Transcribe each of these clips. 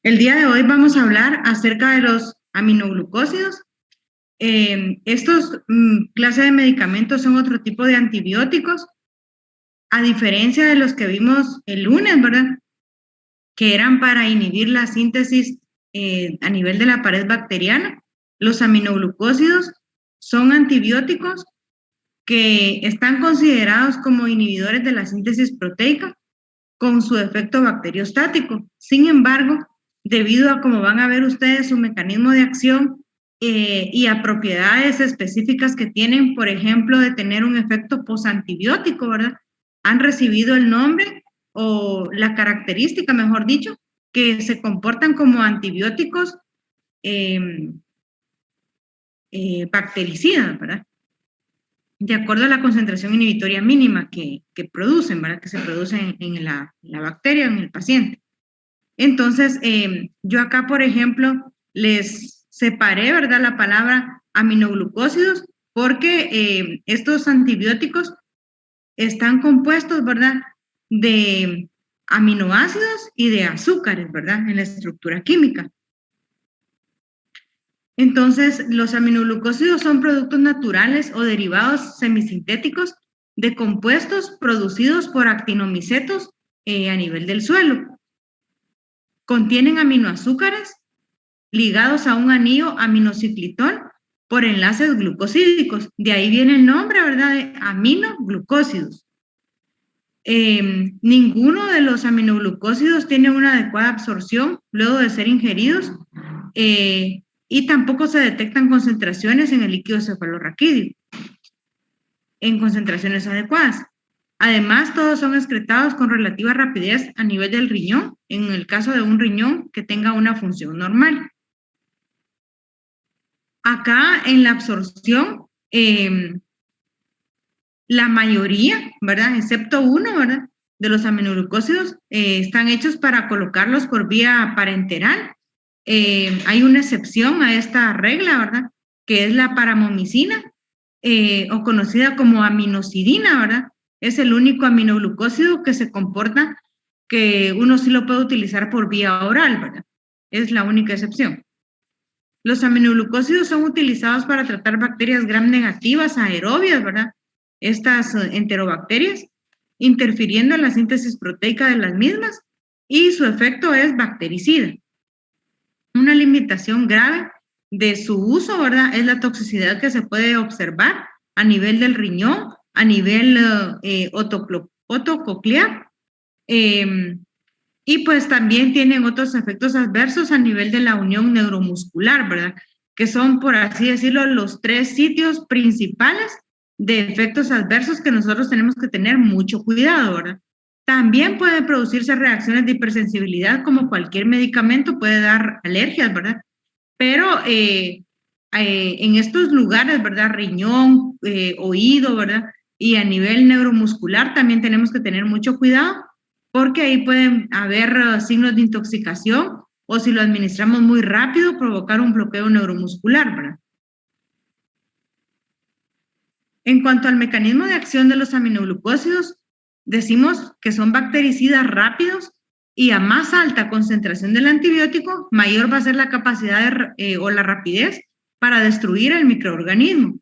El día de hoy vamos a hablar acerca de los aminoglucósidos. Estos clases de medicamentos son otro tipo de antibióticos, a diferencia de los que vimos el lunes, ¿verdad? Que eran para inhibir la síntesis a nivel de la pared bacteriana. Los aminoglucósidos son antibióticos que están considerados como inhibidores de la síntesis proteica con su efecto bacteriostático. Sin embargo, debido a cómo van a ver ustedes su mecanismo de acción y a propiedades específicas que tienen, por ejemplo, de tener un efecto posantibiótico, ¿verdad? Han recibido el nombre o la característica, mejor dicho, que se comportan como antibióticos bactericidas, ¿verdad? De acuerdo a la concentración inhibitoria mínima que producen, ¿verdad? Que se produce en la bacteria, en el paciente. Entonces, yo acá, por ejemplo, les separé, ¿verdad? La palabra aminoglucósidos porque estos antibióticos están compuestos, ¿verdad? De aminoácidos y de azúcares, ¿verdad? En la estructura química. Entonces, los aminoglucósidos son productos naturales o derivados semisintéticos de compuestos producidos por actinomicetos a nivel del suelo. Contienen aminoazúcares ligados a un anillo aminociclitol por enlaces glucosídicos. De ahí viene el nombre, ¿verdad? De aminoglucósidos. Ninguno de los aminoglucósidos tiene una adecuada absorción luego de ser ingeridos y tampoco se detectan concentraciones en el líquido cefalorraquídeo en concentraciones adecuadas. Además, todos son excretados con relativa rapidez a nivel del riñón, en el caso de un riñón que tenga una función normal. Acá en la absorción, la mayoría, ¿verdad? Excepto uno, ¿verdad? De los aminoglucósidos están hechos para colocarlos por vía parenteral. Hay una excepción a esta regla, ¿verdad? Que es la paramomicina, o conocida como aminocidina, ¿verdad? Es el único aminoglucósido que se comporta que uno sí lo puede utilizar por vía oral, ¿verdad? Es la única excepción. Los aminoglucósidos son utilizados para tratar bacterias gram negativas aerobias, ¿verdad? Estas enterobacterias, interfiriendo en la síntesis proteica de las mismas y su efecto es bactericida. Una limitación grave de su uso, ¿verdad? Es la toxicidad que se puede observar a nivel del riñón, a nivel otococlear, y pues también tienen otros efectos adversos a nivel de la unión neuromuscular, ¿verdad? Que son, por así decirlo, los 3 sitios principales de efectos adversos que nosotros tenemos que tener mucho cuidado, ¿verdad? También pueden producirse reacciones de hipersensibilidad, como cualquier medicamento puede dar alergias, ¿verdad? Pero en estos lugares, ¿verdad? Riñón, oído, ¿verdad? Y a nivel neuromuscular también tenemos que tener mucho cuidado porque ahí pueden haber signos de intoxicación o si lo administramos muy rápido, provocar un bloqueo neuromuscular, ¿verdad? En cuanto al mecanismo de acción de los aminoglucósidos, decimos que son bactericidas rápidos y a más alta concentración del antibiótico, mayor va a ser la capacidad o la rapidez para destruir el microorganismo.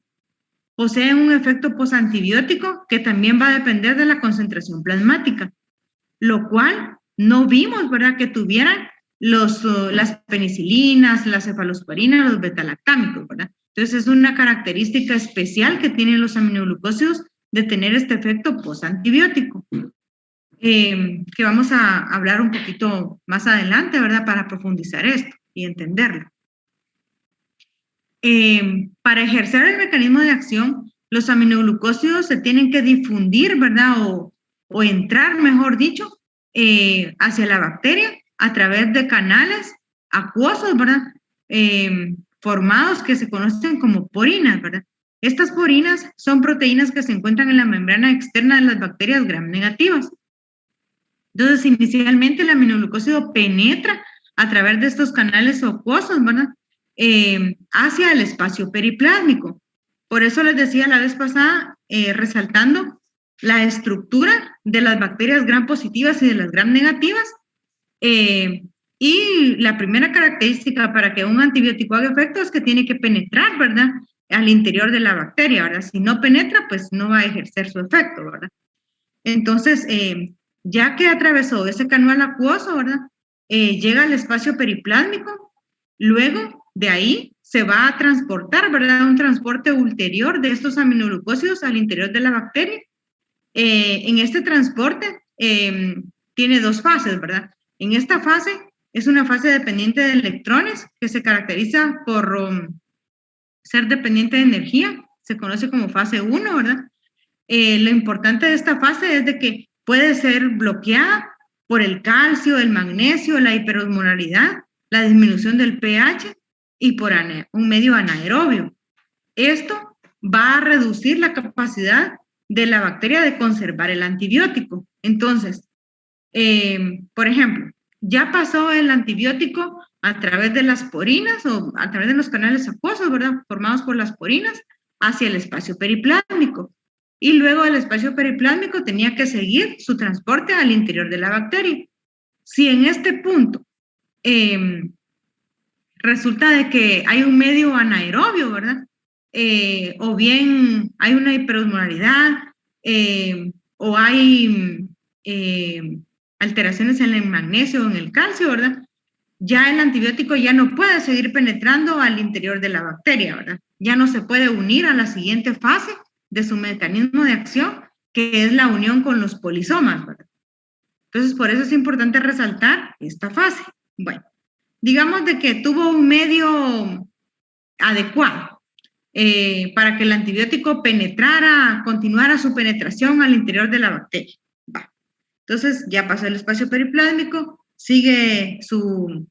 Poseen un efecto posantibiótico que también va a depender de la concentración plasmática, lo cual no vimos, ¿verdad?, que tuvieran las penicilinas, las cefalosporinas, los betalactámicos, ¿verdad? Entonces es una característica especial que tienen los aminoglucósidos de tener este efecto posantibiótico, que vamos a hablar un poquito más adelante, ¿verdad?, para profundizar esto y entenderlo. Para ejercer el mecanismo de acción, los aminoglucósidos se tienen que difundir, ¿verdad?, o entrar, mejor dicho, hacia la bacteria a través de canales acuosos, ¿verdad? Formados que se conocen como porinas, ¿verdad? Estas porinas son proteínas que se encuentran en la membrana externa de las bacterias gram negativas. Entonces, inicialmente el aminoglucósido penetra a través de estos canales acuosos, ¿verdad? Hacia el espacio periplásmico. Por eso les decía la vez pasada, resaltando la estructura de las bacterias gram positivas y de las gram negativas, Y la primera característica para que un antibiótico haga efecto es que tiene que penetrar, ¿verdad?, al interior de la bacteria, ¿verdad? Si no penetra, pues no va a ejercer su efecto, ¿verdad? Entonces, ya que atravesó ese canal acuoso, ¿verdad?, llega al espacio periplásmico, luego de ahí se va a transportar, ¿verdad?, un transporte ulterior de estos aminoglucósidos al interior de la bacteria. En este transporte tiene dos fases, ¿verdad? En esta fase es una fase dependiente de electrones que se caracteriza por ser dependiente de energía, se conoce como fase 1, ¿verdad? Lo importante de esta fase es de que puede ser bloqueada por el calcio, el magnesio, la hiperosmolaridad, la disminución del pH y por un medio anaerobio. Esto va a reducir la capacidad de la bacteria de conservar el antibiótico. Entonces, por ejemplo, ya pasó el antibiótico a través de las porinas o a través de los canales acuosos, ¿verdad?, formados por las porinas, hacia el espacio periplásmico. Y luego del espacio periplásmico tenía que seguir su transporte al interior de la bacteria. Si en este punto resulta de que hay un medio anaerobio, ¿verdad?, o bien hay una hiperosmolaridad, o hay alteraciones en el magnesio o en el calcio, ¿verdad?, ya el antibiótico ya no puede seguir penetrando al interior de la bacteria, ¿verdad? Ya no se puede unir a la siguiente fase de su mecanismo de acción, que es la unión con los polisomas, ¿verdad? Entonces, por eso es importante resaltar esta fase. Bueno, digamos de que tuvo un medio adecuado para que el antibiótico penetrara, continuara su penetración al interior de la bacteria. Va. Entonces, ya pasó el espacio periplásmico, sigue su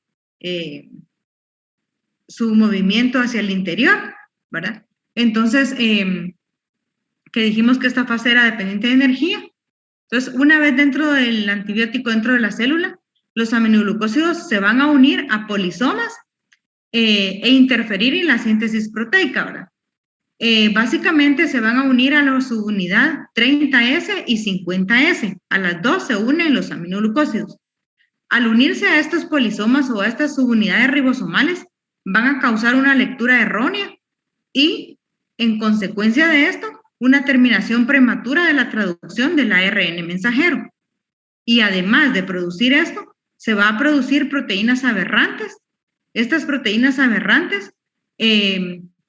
movimiento hacia el interior, ¿verdad? Entonces, que dijimos que esta fase era dependiente de energía. Entonces, una vez dentro del antibiótico, dentro de la célula, los aminoglucósidos se van a unir a polisomas e interferir en la síntesis proteica, ¿verdad? Básicamente se van a unir a la subunidad 30S y 50S. A las dos se unen los aminoglucósidos. Al unirse a estos polisomas o a estas subunidades ribosomales, van a causar una lectura errónea y, en consecuencia de esto, una terminación prematura de la traducción del ARN mensajero. Y además de producir esto, se va a producir proteínas aberrantes. Estas proteínas aberrantes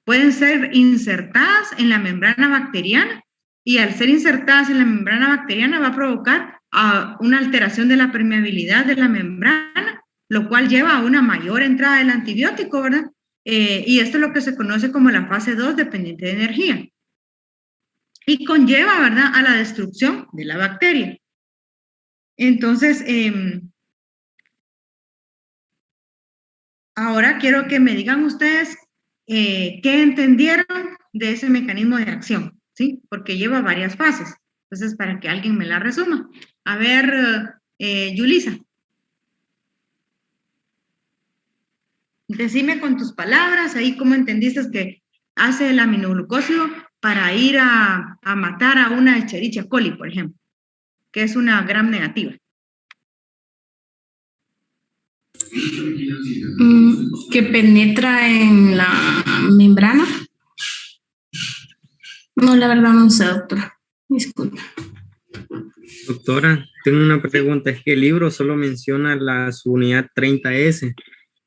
pueden ser insertadas en la membrana bacteriana y al ser insertadas en la membrana bacteriana va a provocar una alteración de la permeabilidad de la membrana, lo cual lleva a una mayor entrada del antibiótico, ¿verdad? Y esto es lo que se conoce como la fase 2 dependiente de energía. Y conlleva, ¿verdad?, a la destrucción de la bacteria. Entonces, ahora quiero que me digan ustedes qué entendieron de ese mecanismo de acción, ¿sí? Porque lleva varias fases. Entonces, para que alguien me la resuma. A ver, Yulisa. Decime con tus palabras ahí cómo entendiste que hace el aminoglucósido para ir a matar a una Escherichia coli, por ejemplo, que es una gram negativa. Que penetra en la membrana. No, la verdad no sé, doctora. Disculpa. Doctora, tengo una pregunta. Es que el libro solo menciona la subunidad 30S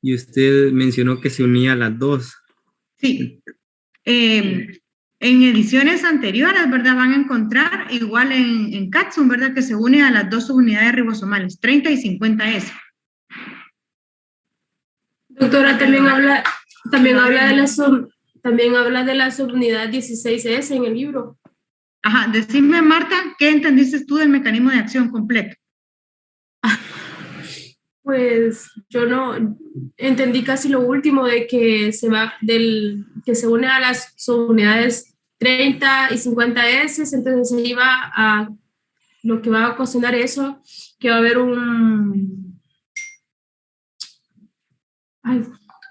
y usted mencionó que se unía a las dos. Sí. En ediciones anteriores, ¿verdad? Van a encontrar igual en Catsun, ¿verdad?, que se une a las dos subunidades ribosomales, 30 y 50S. Doctora, también habla de la subunidad 16S en el libro. Ajá, decime, Marta, ¿qué entendiste tú del mecanismo de acción completo? Pues yo no entendí casi lo último de que que se une a las subunidades 30 y 50S, entonces se iba a lo que va a ocasionar eso, que va a haber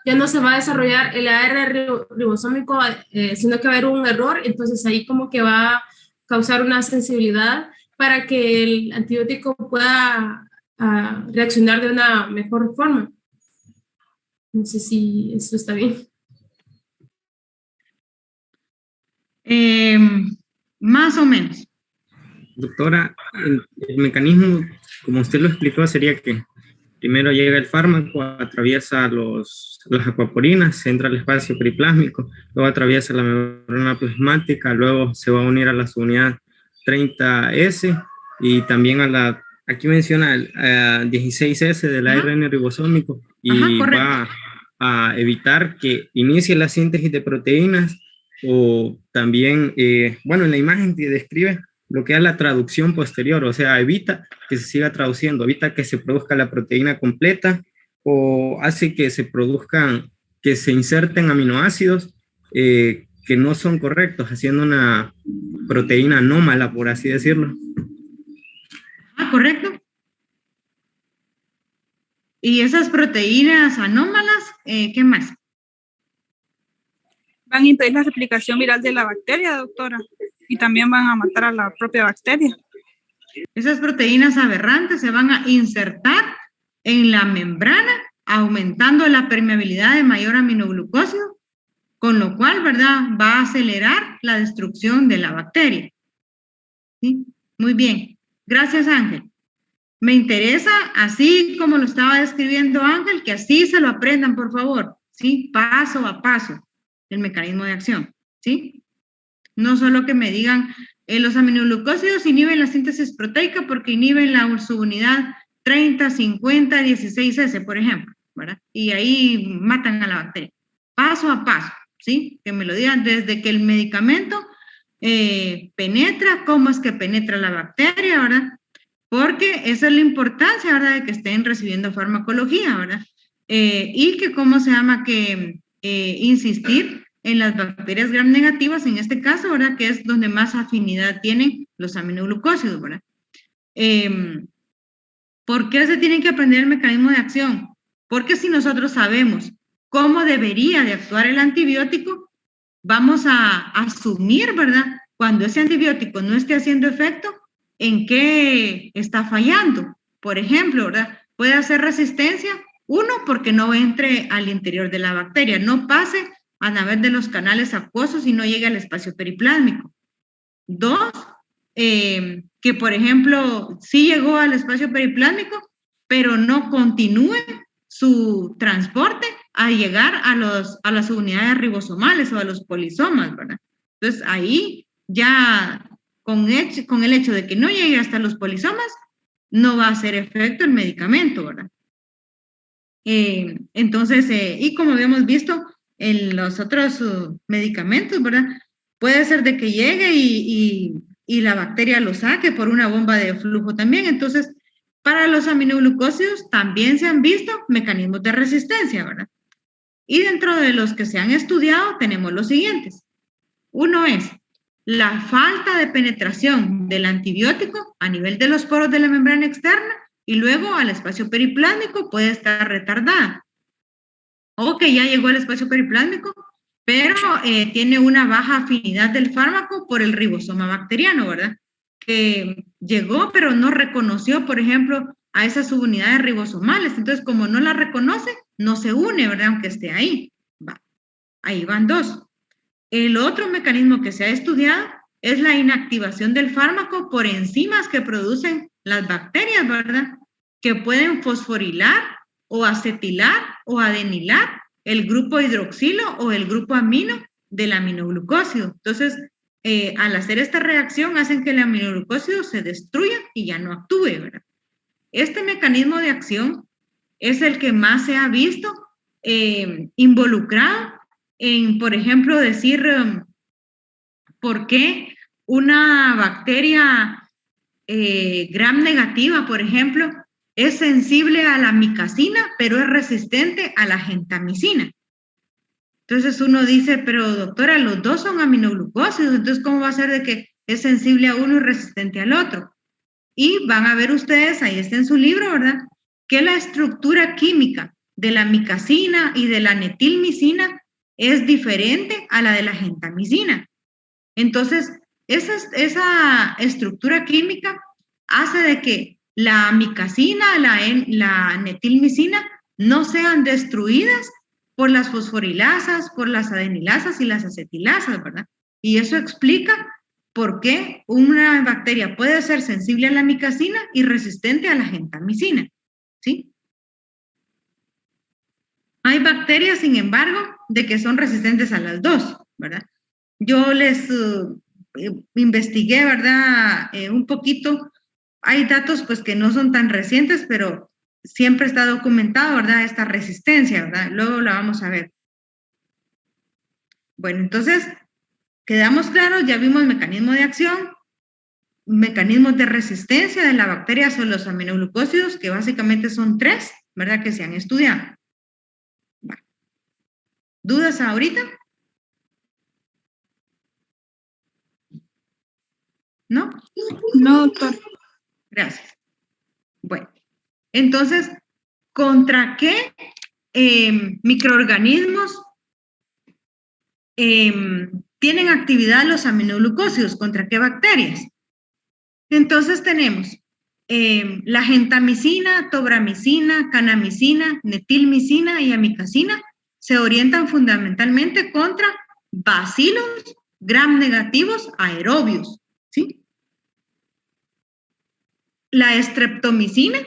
ya no se va a desarrollar el ARN ribosómico, sino que va a haber un error, entonces ahí como que va a causar una sensibilidad para que el antibiótico pueda a reaccionar de una mejor forma. No sé si eso está bien. Más o menos. Doctora, el mecanismo, como usted lo explicó, sería que primero llega el fármaco, atraviesa las acuaporinas, entra al espacio periplásmico, luego atraviesa la membrana plasmática, luego se va a unir a la subunidad 30S y también aquí menciona el 16S del ARN ribosómico y va a evitar que inicie la síntesis de proteínas o también, bueno, en la imagen que describe bloquea la traducción posterior, o sea, evita que se siga traduciendo, evita que se produzca la proteína completa o hace que que se inserten aminoácidos que no son correctos, haciendo una proteína anómala, por así decirlo. Correcto. ¿Y esas proteínas anómalas, qué más? Van a impedir la replicación viral de la bacteria, doctora, y también van a matar a la propia bacteria. Esas proteínas aberrantes se van a insertar en la membrana, aumentando la permeabilidad de mayor aminoglucósido, con lo cual, ¿verdad?, va a acelerar la destrucción de la bacteria. ¿Sí? Muy bien. Gracias, Ángel. Me interesa, así como lo estaba describiendo Ángel, que así se lo aprendan, por favor, ¿sí? Paso a paso, el mecanismo de acción, ¿sí? No solo que me digan, los aminoglucósidos inhiben la síntesis proteica porque inhiben la subunidad 30, 50, 16S, por ejemplo, ¿verdad? Y ahí matan a la bacteria. Paso a paso, ¿sí? Que me lo digan desde que el medicamento penetra, cómo es que penetra la bacteria, ¿verdad? Porque esa es la importancia, ¿verdad?, de que estén recibiendo farmacología, ¿verdad? Y que, ¿cómo se llama? Que insistir en las bacterias gram negativas, en este caso, ¿verdad?, que es donde más afinidad tienen los aminoglucósidos, ¿verdad? ¿Por qué se tiene que aprender el mecanismo de acción? Porque si nosotros sabemos cómo debería de actuar el antibiótico, vamos a asumir, ¿verdad?, cuando ese antibiótico no esté haciendo efecto, en qué está fallando. Por ejemplo, ¿verdad?, puede hacer resistencia, uno, porque no entre al interior de la bacteria, no pase a través de los canales acuosos y no llegue al espacio periplásmico. Dos, que por ejemplo, sí llegó al espacio periplásmico, pero no continúe su transporte a llegar a las unidades ribosomales o a los polisomas, ¿verdad? Entonces, ahí ya con el hecho de que no llegue hasta los polisomas, no va a hacer efecto el medicamento, ¿verdad? Entonces, y como habíamos visto en los otros medicamentos, ¿verdad? Puede ser de que llegue y la bacteria lo saque por una bomba de flujo también. Entonces, para los aminoglucósidos también se han visto mecanismos de resistencia, ¿verdad? Y dentro de los que se han estudiado tenemos los siguientes. Uno es la falta de penetración del antibiótico a nivel de los poros de la membrana externa y luego al espacio periplásmico puede estar retardada. O que ya llegó al espacio periplásmico, pero tiene una baja afinidad del fármaco por el ribosoma bacteriano, ¿verdad? Que llegó, pero no reconoció, por ejemplo, a esas subunidades ribosomales. Entonces, como no la reconoce, no se une, ¿verdad? Aunque esté ahí. Va. Ahí van dos. El otro mecanismo que se ha estudiado es la inactivación del fármaco por enzimas que producen las bacterias, ¿verdad? Que pueden fosforilar o acetilar o adenilar el grupo hidroxilo o el grupo amino del aminoglucósido. Entonces, al hacer esta reacción, hacen que el aminoglucósido se destruya y ya no actúe, ¿verdad? Este mecanismo de acción es el que más se ha visto involucrado en, por ejemplo, decir por qué una bacteria gram negativa, por ejemplo, es sensible a la micacina, pero es resistente a la gentamicina. Entonces uno dice, pero doctora, los dos son aminoglucósidos, entonces ¿cómo va a ser de que es sensible a uno y resistente al otro? Y van a ver ustedes, ahí está en su libro, ¿verdad?, que la estructura química de la micacina y de la netilmicina es diferente a la de la gentamicina. Entonces, esa estructura química hace de que la amicacina, la netilmicina, no sean destruidas por las fosforilasas, por las adenilasas y las acetilasas, ¿verdad? Y eso explica por qué una bacteria puede ser sensible a la amicacina y resistente a la gentamicina, ¿sí? Hay bacterias, sin embargo, de que son resistentes a las dos, ¿verdad? Yo les investigué, ¿verdad? Un poquito. Hay datos pues que no son tan recientes, pero siempre está documentado, ¿verdad? Esta resistencia, ¿verdad? Luego la vamos a ver. Bueno, entonces, quedamos claros, ya vimos mecanismo de acción, mecanismos de resistencia de la bacteria sobre los aminoglucósidos, que básicamente son 3, ¿verdad? Que se han estudiado. Bueno. ¿Dudas ahorita? ¿No? No, doctor. Gracias. Bueno, entonces, ¿contra qué microorganismos tienen actividad los aminoglucósidos? ¿Contra qué bacterias? Entonces tenemos la gentamicina, tobramicina, kanamicina, netilmicina y amicacina se orientan fundamentalmente contra bacilos gram negativos aerobios, ¿sí? La streptomicina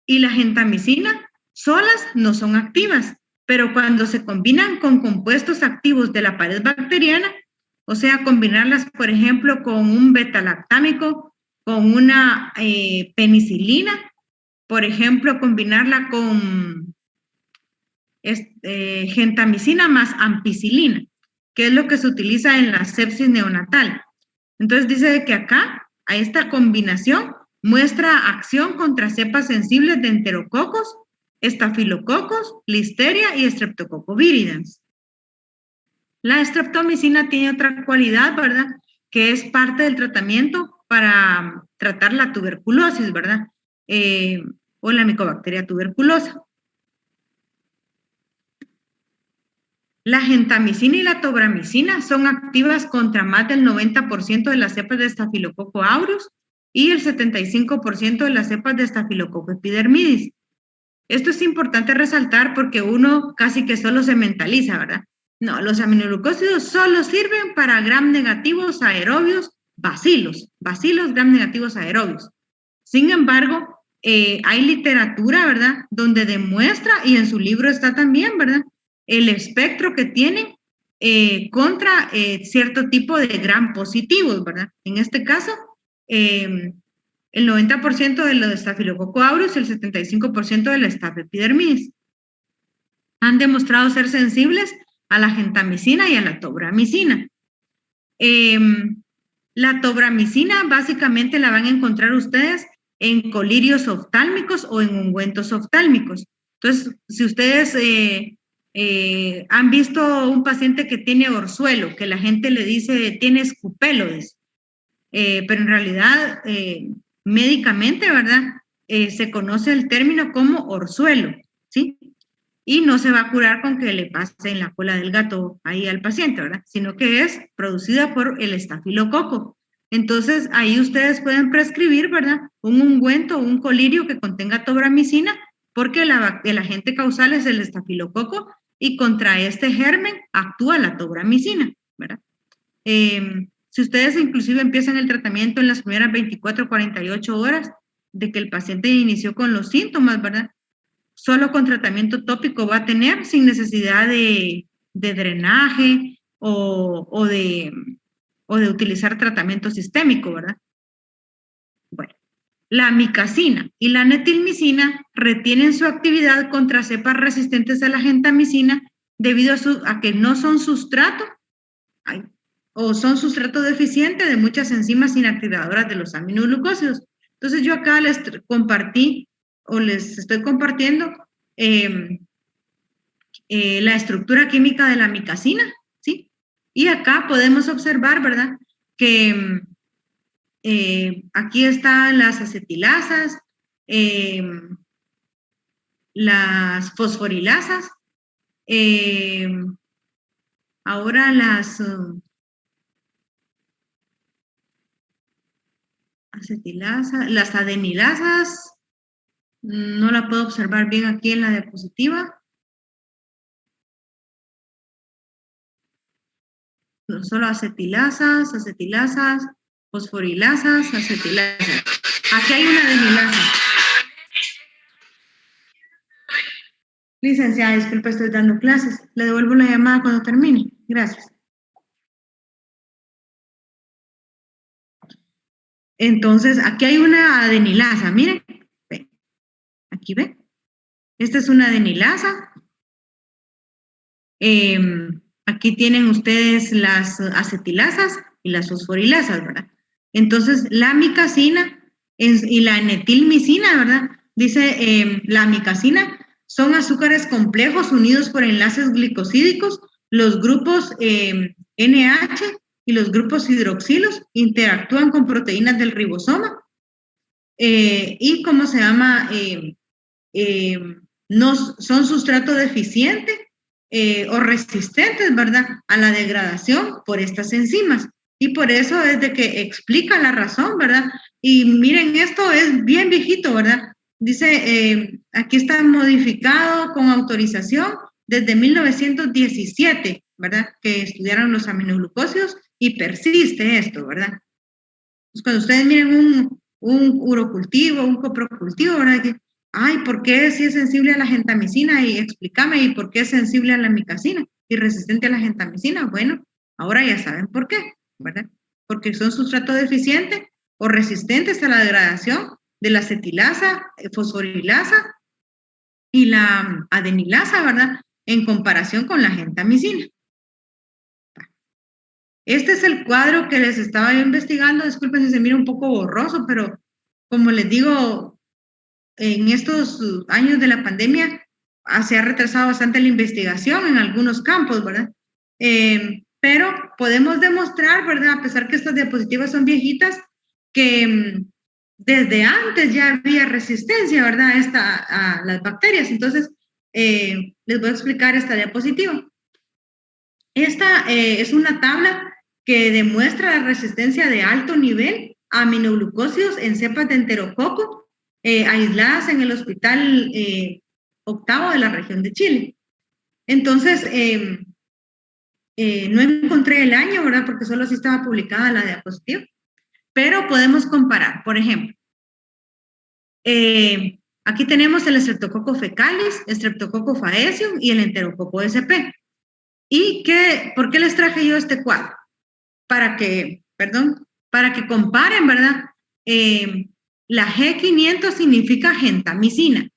y la gentamicina solas no son activas, pero cuando se combinan con compuestos activos de la pared bacteriana, o sea, combinarlas, por ejemplo, con un beta-lactámico, con una penicilina, por ejemplo, combinarla con gentamicina más ampicilina, que es lo que se utiliza en la sepsis neonatal. Entonces dice que acá, a esta combinación, muestra acción contra cepas sensibles de enterococos, estafilococos, listeria y streptococcus viridans. La streptomicina tiene otra cualidad, ¿verdad? Que es parte del tratamiento para tratar la tuberculosis, ¿verdad? O la micobacteria tuberculosa. La gentamicina y la tobramicina son activas contra más del 90% de las cepas de Staphylococcus aureus y el 75% de las cepas de Staphylococcus epidermidis. Esto es importante resaltar porque uno casi que solo se mentaliza, ¿verdad? No, los aminoglucósidos solo sirven para gram negativos aerobios, bacilos gram negativos aerobios. Sin embargo, hay literatura, ¿verdad? Donde demuestra, y en su libro está también, ¿verdad? El espectro que tienen contra cierto tipo de gram positivos, ¿verdad? En este caso, el 90% de los Staphylococcus aureus y el 75% de la Staph epidermidis han demostrado ser sensibles a la gentamicina y a la tobramicina. La tobramicina básicamente la van a encontrar ustedes en colirios oftálmicos o en ungüentos oftálmicos. Entonces, si ustedes han visto un paciente que tiene orzuelo, que la gente le dice tiene escupelodes, pero en realidad médicamente, ¿verdad? Se conoce el término como orzuelo, ¿sí? Y no se va a curar con que le pase en la cola del gato ahí al paciente, ¿verdad? Sino que es producida por el estafilococo. Entonces, ahí ustedes pueden prescribir, ¿verdad? Un ungüento o un colirio que contenga tobramicina, porque el agente causal es el estafilococo y contra este germen actúa la tobramicina, ¿verdad? Si ustedes inclusive empiezan el tratamiento en las primeras 24 o 48 horas de que el paciente inició con los síntomas, ¿verdad? Solo con tratamiento tópico va a tener sin necesidad de drenaje o de utilizar tratamiento sistémico, ¿verdad? Bueno, la amicacina y la netilmicina retienen su actividad contra cepas resistentes a la gentamicina debido a que no son sustrato o son sustrato deficiente de muchas enzimas inactivadoras de los aminoglucósidos. Entonces yo acá les compartí o les estoy compartiendo la estructura química de la amicacina, ¿sí? Y acá podemos observar, ¿verdad? Que aquí están las acetilasas, las fosforilasas, ahora las acetilasa, las adenilasas, no la puedo observar bien aquí en la diapositiva. No, solo acetilasas, fosforilasas, acetilasas. Aquí hay una adenilasa. Licenciada, disculpe, estoy dando clases. Le devuelvo la llamada cuando termine. Gracias. Entonces, aquí hay una adenilasa. Miren. Ve. Aquí ve. Esta es una adenilasa. Aquí tienen ustedes las acetilasas y las fosforilasas, ¿verdad? Entonces, la amicacina y la N-etilmicina, ¿verdad? Dice la amicacina son azúcares complejos unidos por enlaces glicosídicos. Los grupos NH y los grupos hidroxilos interactúan con proteínas del ribosoma y, ¿cómo se llama? No son sustrato deficiente o resistentes, ¿verdad?, a la degradación por estas enzimas. Y por eso es de que explica la razón, ¿verdad? Y miren, esto es bien viejito, ¿verdad? Dice, aquí está modificado con autorización desde 1917, ¿verdad? Que estudiaron los aminoglucósidos y persiste esto, ¿verdad? Pues cuando ustedes miren un urocultivo, un coprocultivo, ¿verdad? Que, ay, ¿por qué si es sensible a la gentamicina? Y explícame, ¿y por qué es sensible a la amicacina y resistente a la gentamicina? Bueno, ahora ya saben por qué, ¿verdad? Porque son sustrato deficiente o resistentes a la degradación de la acetilasa, fosforilasa y la adenilasa, ¿verdad? En comparación con la gentamicina. Este es el cuadro que les estaba investigando. Disculpen si se mira un poco borroso, pero como les digo, en estos años de la pandemia se ha retrasado bastante la investigación en algunos campos, ¿verdad? Pero podemos demostrar, ¿verdad? A pesar que estas diapositivas son viejitas, que desde antes ya había resistencia, ¿verdad? A las bacterias. Entonces, les voy a explicar esta diapositiva. Esta es una tabla que demuestra la resistencia de alto nivel a aminoglucósidos en cepas de enterococo aisladas en el hospital octavo de la región de Chile. Entonces, no encontré el año, ¿verdad? Porque solo así estaba publicada la diapositiva. Pero podemos comparar. Por ejemplo, aquí tenemos el Streptococcus fecalis, Streptococcus faecium y el enterococo SP. ¿Y por qué les traje yo este cuadro? Para que comparen, ¿verdad? La G500 significa gentamicina.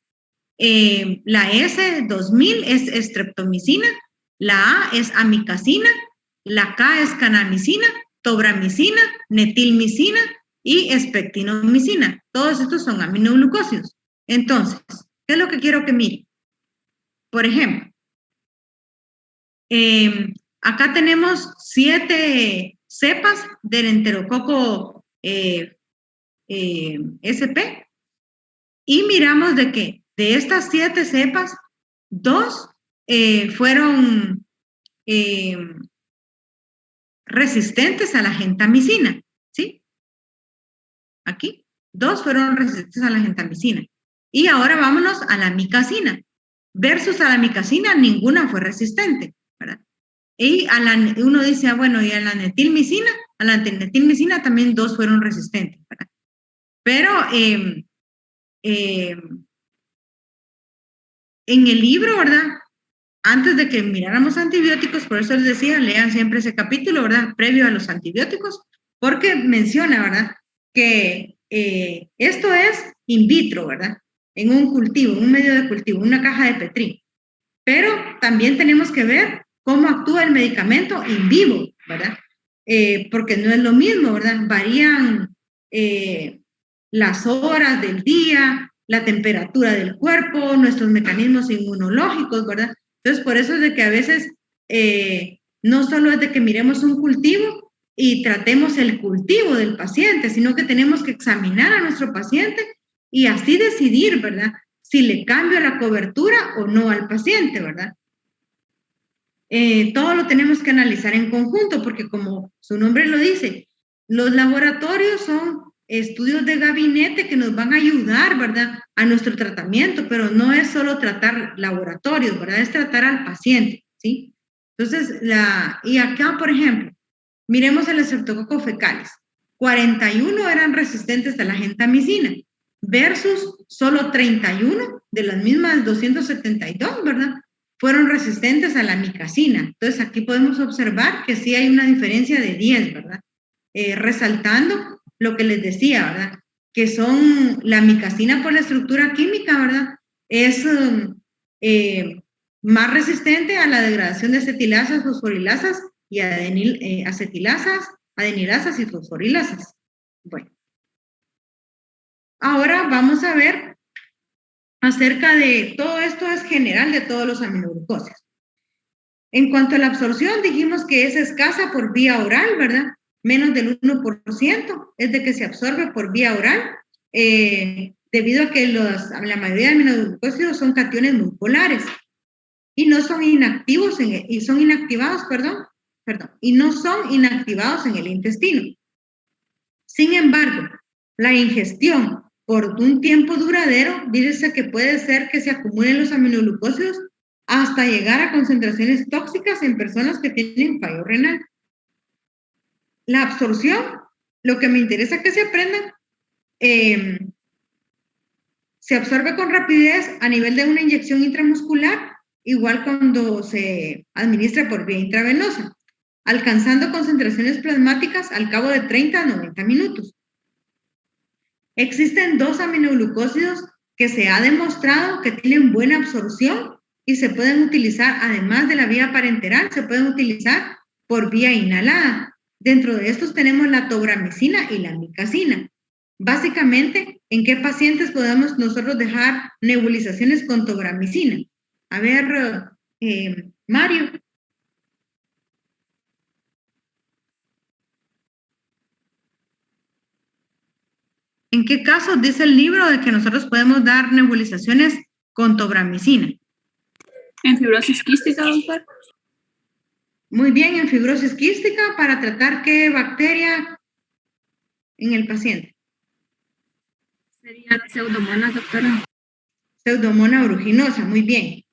La S2000 es streptomicina. La A es amicacina. La K es canamicina, tobramicina, netilmicina y espectinomicina. Todos estos son aminoglucósidos. Entonces, ¿qué es lo que quiero que miren? Por ejemplo, acá tenemos 7 cepas del enterococo SP y miramos de que de estas 7 cepas, 2 fueron resistentes a la gentamicina, ¿sí? Aquí, 2 fueron resistentes a la gentamicina. Y ahora vámonos a la amicacina. Versus a la amicacina, ninguna fue resistente, ¿verdad? Y uno dice, bueno, y a la netilmicina también 2 fueron resistentes, ¿verdad? Pero en el libro, ¿verdad? Antes de que miráramos antibióticos, por eso les decía, lean siempre ese capítulo, ¿verdad? Previo a los antibióticos, porque menciona, ¿verdad? Que esto es in vitro, ¿verdad? En un cultivo, en un medio de cultivo, una caja de Petri. Pero también tenemos que ver cómo actúa el medicamento in vivo, ¿verdad? Porque no es lo mismo, ¿verdad? Varían las horas del día, la temperatura del cuerpo, nuestros mecanismos inmunológicos, ¿verdad? Entonces, por eso es de que a veces no solo es de que miremos un cultivo y tratemos el cultivo del paciente, sino que tenemos que examinar a nuestro paciente y así decidir, ¿verdad? Si le cambio la cobertura o no al paciente, ¿verdad? Todo lo tenemos que analizar en conjunto porque como su nombre lo dice, los laboratorios son estudios de gabinete que nos van a ayudar, ¿verdad?, a nuestro tratamiento, pero no es solo tratar laboratorios, ¿verdad?, es tratar al paciente, ¿sí? Entonces, y acá, por ejemplo, miremos el estreptococo fecalis. 41 eran resistentes a la gentamicina versus solo 31 de las mismas 272, ¿verdad?, fueron resistentes a la amicacina. Entonces, aquí podemos observar que sí hay una diferencia de 10, ¿verdad? Resaltando lo que les decía, ¿verdad?, que son la amicacina por la estructura química, ¿verdad?, es más resistente a la degradación de acetilasas, fosforilasas y acetilasas, adenilasas y fosforilasas. Bueno, ahora vamos a ver acerca de todo esto, es general de todos los aminoglucósidos. En cuanto a la absorción, dijimos que es escasa por vía oral, ¿verdad? Menos del 1% es de que se absorbe por vía oral, debido a que la mayoría de aminoglucósidos son cationes muy polares y no son inactivados, y no son inactivados en el intestino. Sin embargo, la ingestión por un tiempo duradero, dice que puede ser que se acumulen los aminoglucósidos hasta llegar a concentraciones tóxicas en personas que tienen fallo renal. La absorción, lo que me interesa que se aprendan, se absorbe con rapidez a nivel de una inyección intramuscular, igual cuando se administra por vía intravenosa, alcanzando concentraciones plasmáticas al cabo de 30 a 90 minutos. Existen 2 aminoglucósidos que se ha demostrado que tienen buena absorción y se pueden utilizar, además de la vía parenteral, se pueden utilizar por vía inhalada. Dentro de estos tenemos la tobramicina y la amicacina. Básicamente, ¿en qué pacientes podemos nosotros dejar nebulizaciones con tobramicina? A ver, Mario. ¿En qué casos dice el libro de que nosotros podemos dar nebulizaciones con tobramicina? En fibrosis quística, doctor. Muy bien, en fibrosis quística, ¿para tratar qué bacteria en el paciente? Sería pseudomonas, doctora. Pseudomonas aeruginosa, muy bien.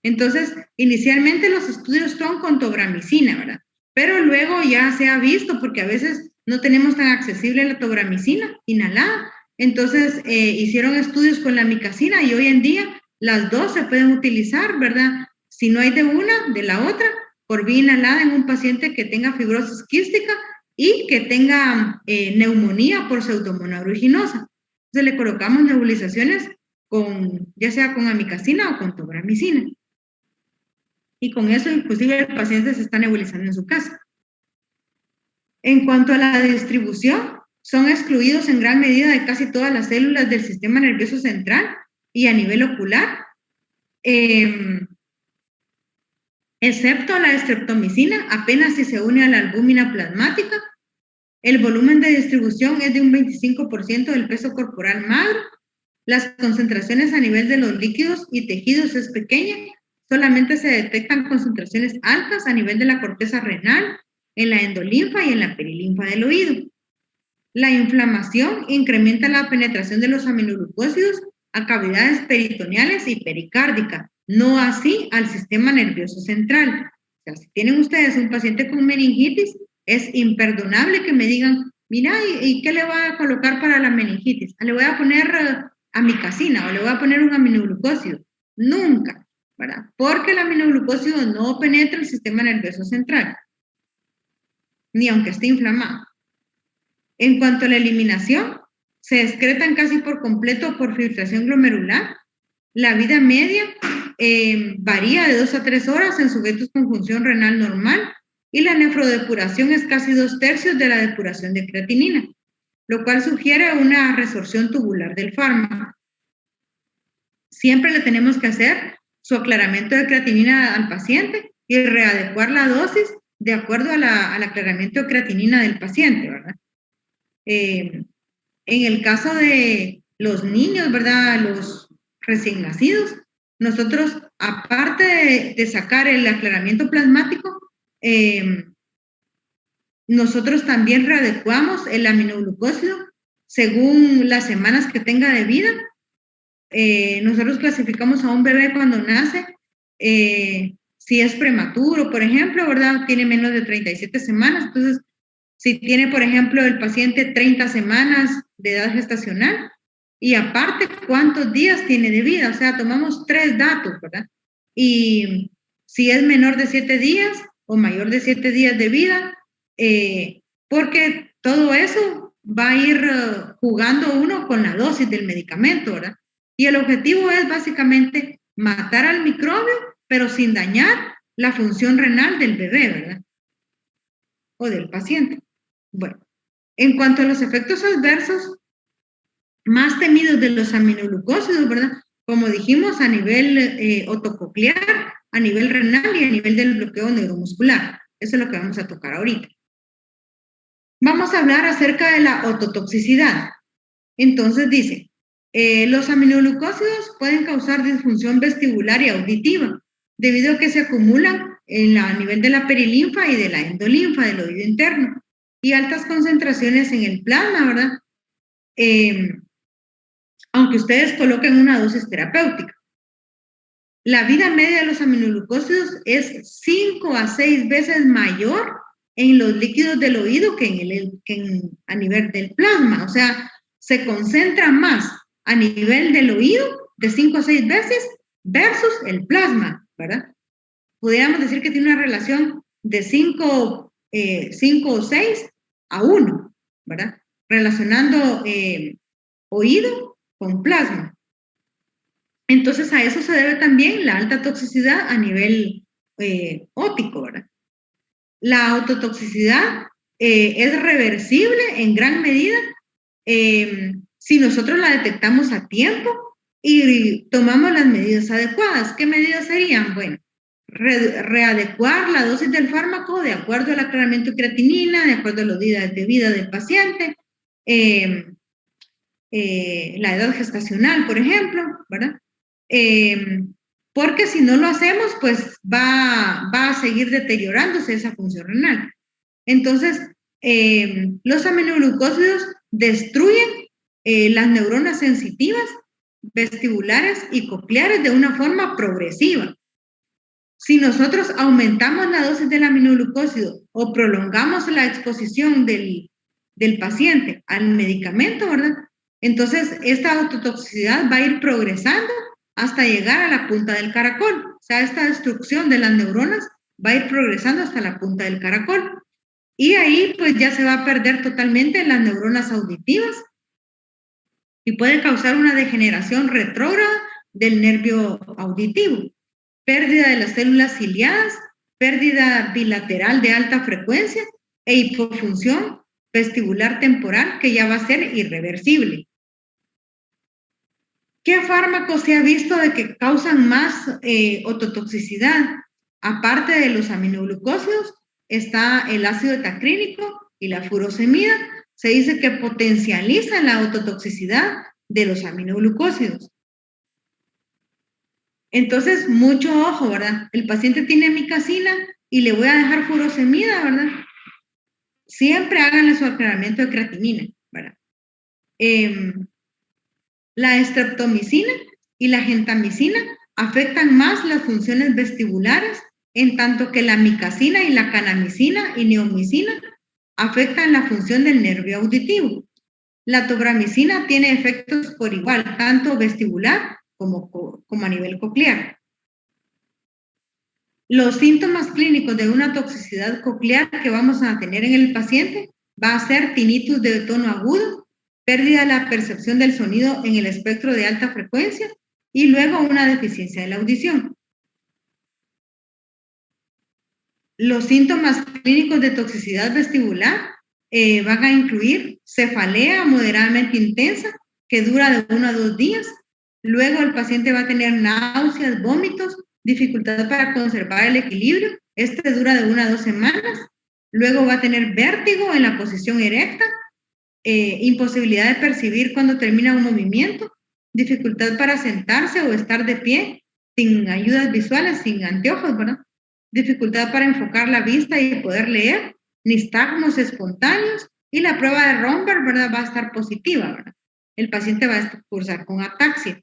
Entonces, inicialmente los estudios son con tobramicina, ¿verdad? Pero luego ya se ha visto, porque a veces no tenemos tan accesible la tobramicina inhalada, entonces hicieron estudios con la amicacina y hoy en día las dos se pueden utilizar, ¿verdad? Si no hay de una, de la otra, por vía inhalada en un paciente que tenga fibrosis quística y que tenga neumonía por pseudomonas aeruginosa. Entonces le colocamos nebulizaciones ya sea con amicacina o con tobramicina. Y con eso, inclusive, el paciente se está nebulizando en su casa. En cuanto a la distribución, son excluidos en gran medida de casi todas las células del sistema nervioso central y a nivel ocular, excepto la streptomicina, apenas si se une a la albúmina plasmática. El volumen de distribución es de un 25% del peso corporal magro. Las concentraciones a nivel de los líquidos y tejidos es pequeña. Solamente se detectan concentraciones altas a nivel de la corteza renal, en la endolinfa y en la perilinfa del oído. La inflamación incrementa la penetración de los aminoglucósidos a cavidades peritoneales y pericárdicas, no así al sistema nervioso central. O sea, si tienen ustedes un paciente con meningitis, es imperdonable que me digan, mira, ¿y qué le voy a colocar para la meningitis? Le voy a poner amicacina o le voy a poner un aminoglucósido. Nunca, ¿verdad? Porque el aminoglucósido no penetra el sistema nervioso central, ni aunque esté inflamado. En cuanto a la eliminación, se excretan casi por completo por filtración glomerular. La vida media varía de 2 a 3 horas en sujetos con función renal normal y la nefrodepuración es casi 2/3 de la depuración de creatinina, lo cual sugiere una resorción tubular del fármaco. Siempre le tenemos que hacer su aclaramiento de creatinina al paciente y readecuar la dosis de acuerdo al aclaramiento de creatinina del paciente, ¿verdad? En el caso de los niños, ¿verdad?, los recién nacidos, nosotros, aparte de sacar el aclaramiento plasmático, nosotros también readecuamos el aminoglucósido según las semanas que tenga de vida. Nosotros clasificamos a un bebé cuando nace, si es prematuro, por ejemplo, ¿verdad? Tiene menos de 37 semanas. Entonces, si tiene, por ejemplo, el paciente 30 semanas de edad gestacional, y aparte, ¿cuántos días tiene de vida? O sea, tomamos 3 datos, ¿verdad? Y si es menor de 7 días o mayor de 7 días de vida, porque todo eso va a ir jugando uno con la dosis del medicamento, ¿verdad? Y el objetivo es básicamente matar al microbio, pero sin dañar la función renal del bebé, ¿verdad? O del paciente. Bueno, en cuanto a los efectos adversos más temidos de los aminoglucósidos, ¿verdad? Como dijimos, a nivel otococlear, a nivel renal y a nivel del bloqueo neuromuscular. Eso es lo que vamos a tocar ahorita. Vamos a hablar acerca de la ototoxicidad. Entonces dice, los aminoglucósidos pueden causar disfunción vestibular y auditiva, debido a que se acumulan a nivel de la perilinfa y de la endolinfa del oído interno, y altas concentraciones en el plasma, ¿verdad? Aunque ustedes coloquen una dosis terapéutica. La vida media de los aminoglucósidos es 5 a 6 veces mayor en los líquidos del oído que a nivel del plasma. O sea, se concentra más a nivel del oído de 5 a 6 veces versus el plasma, ¿verdad? Pudiéramos decir que tiene una relación de 5 o 6 a 1, ¿verdad? Relacionando oído con plasma. Entonces, a eso se debe también la alta toxicidad a nivel óptico, ¿verdad? La ototoxicidad es reversible en gran medida si nosotros la detectamos a tiempo y tomamos las medidas adecuadas. ¿Qué medidas serían? Bueno, readecuar la dosis del fármaco de acuerdo al aclaramiento de creatinina, de acuerdo a los días de vida del paciente, la edad gestacional, por ejemplo, ¿verdad? Porque si no lo hacemos, pues va a seguir deteriorándose esa función renal. Entonces, los aminoglucósidos destruyen las neuronas sensitivas, vestibulares y cocleares de una forma progresiva. Si nosotros aumentamos la dosis del aminoglucósido o prolongamos la exposición del paciente al medicamento, ¿verdad? Entonces, esta ototoxicidad va a ir progresando hasta llegar a la punta del caracol. O sea, esta destrucción de las neuronas va a ir progresando hasta la punta del caracol. Y ahí, pues, ya se va a perder totalmente las neuronas auditivas y puede causar una degeneración retrógrada del nervio auditivo, pérdida de las células ciliadas, pérdida bilateral de alta frecuencia e hipofunción vestibular temporal que ya va a ser irreversible. ¿Qué fármacos se ha visto de que causan más ototoxicidad? Aparte de los aminoglucósidos, está el ácido etacrínico y la furosemida. Se dice que potencializa la ototoxicidad de los aminoglucósidos. Entonces, mucho ojo, ¿verdad? El paciente tiene amicacina y le voy a dejar furosemida, ¿verdad? Siempre háganle su aclaramiento de creatinina, ¿verdad? La streptomicina y la gentamicina afectan más las funciones vestibulares, en tanto que la amicacina y la canamicina y neomicina afectan la función del nervio auditivo. La tobramicina tiene efectos por igual, tanto vestibular como a nivel coclear. Los síntomas clínicos de una toxicidad coclear que vamos a tener en el paciente va a ser tinnitus de tono agudo, pérdida de la percepción del sonido en el espectro de alta frecuencia y luego una deficiencia de la audición. Los síntomas clínicos de toxicidad vestibular van a incluir cefalea moderadamente intensa que dura de 1 a 2 días. Luego el paciente va a tener náuseas, vómitos, dificultad para conservar el equilibrio. Este dura de 1 a 2 semanas. Luego va a tener vértigo en la posición erecta, imposibilidad de percibir cuando termina un movimiento, dificultad para sentarse o estar de pie sin ayudas visuales, sin anteojos, ¿verdad? Dificultad para enfocar la vista y poder leer, nistagmos espontáneos y la prueba de Romberg, ¿verdad?, va a estar positiva, ¿verdad? El paciente va a cursar con ataxia.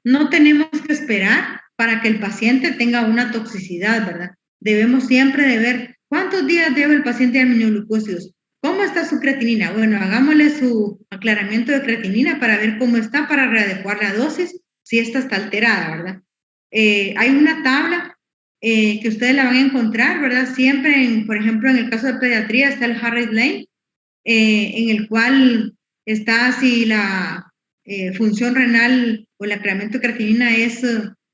No tenemos que esperar para que el paciente tenga una toxicidad, ¿verdad? Debemos siempre de ver cuántos días lleva el paciente de aminoglucósidos, cómo está su creatinina. Bueno, hagámosle su aclaramiento de creatinina para ver cómo está, para readecuar la dosis, si esta está alterada, ¿verdad? Hay una tabla que ustedes la van a encontrar, ¿verdad? Siempre, por ejemplo, en el caso de pediatría está el Harris Lane, en el cual está si la función renal o el aclaramiento de creatinina es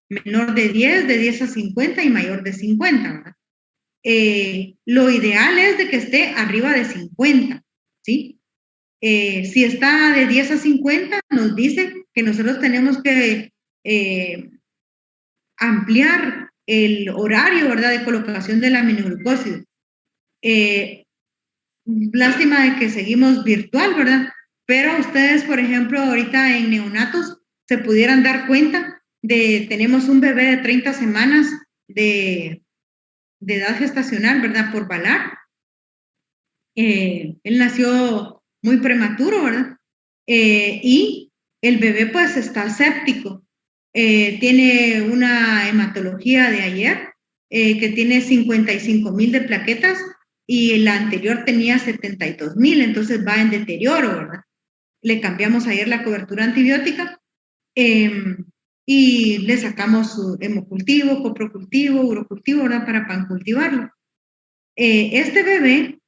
menor de 10 a 50 y mayor de 50, ¿verdad? Lo ideal es de que esté arriba de 50, ¿sí? Si está de 10 a 50, nos dice que nosotros tenemos que ampliar el horario, ¿verdad?, de colocación del aminoglucósido. Lástima de que seguimos virtual, ¿verdad? Pero ustedes, por ejemplo, ahorita en neonatos se pudieran dar cuenta tenemos un bebé de 30 semanas de edad gestacional, ¿verdad?, por Valar. Él nació muy prematuro, ¿verdad? Y el bebé pues está séptico. Tiene una hematología de ayer que tiene 55,000 de plaquetas y la anterior tenía 72,000, entonces va en deterioro, ¿verdad? Le cambiamos ayer la cobertura antibiótica y le sacamos su hemocultivo, coprocultivo, urocultivo, ¿verdad?, para pancultivarlo. Este bebé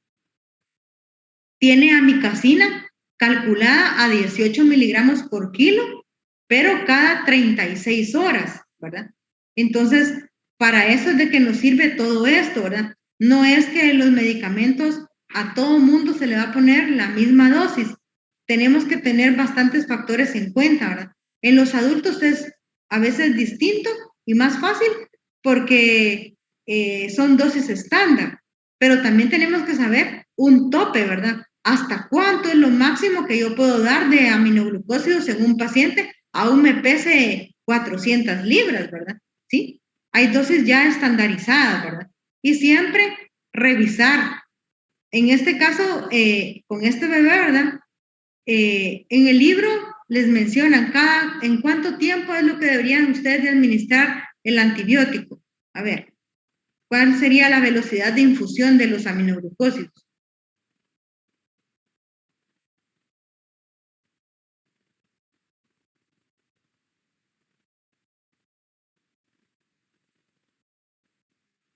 tiene amicacina calculada a 18 miligramos por kilo, pero cada 36 horas, ¿verdad? Entonces, para eso es de que nos sirve todo esto, ¿verdad? No es que los medicamentos a todo mundo se le va a poner la misma dosis. Tenemos que tener bastantes factores en cuenta, ¿verdad? En los adultos es a veces distinto y más fácil porque son dosis estándar, pero también tenemos que saber un tope, ¿verdad? ¿Hasta cuánto es lo máximo que yo puedo dar de aminoglucósidos en un paciente aún me pese 400 libras, ¿verdad? ¿Sí? Hay dosis ya estandarizadas, ¿verdad? Y siempre revisar. En este caso, con este bebé, ¿verdad? En el libro les mencionan en cuánto tiempo es lo que deberían ustedes de administrar el antibiótico. A ver, ¿cuál sería la velocidad de infusión de los aminoglucósidos?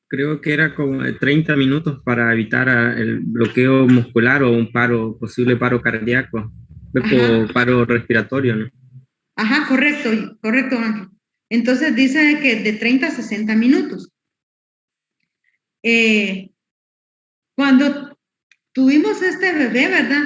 Creo que era como de 30 minutos para evitar el bloqueo muscular o un posible paro cardíaco, o paro respiratorio, ¿no? Ajá, correcto, Ángel. Entonces dice que de 30 a 60 minutos. Cuando tuvimos este bebé, ¿verdad?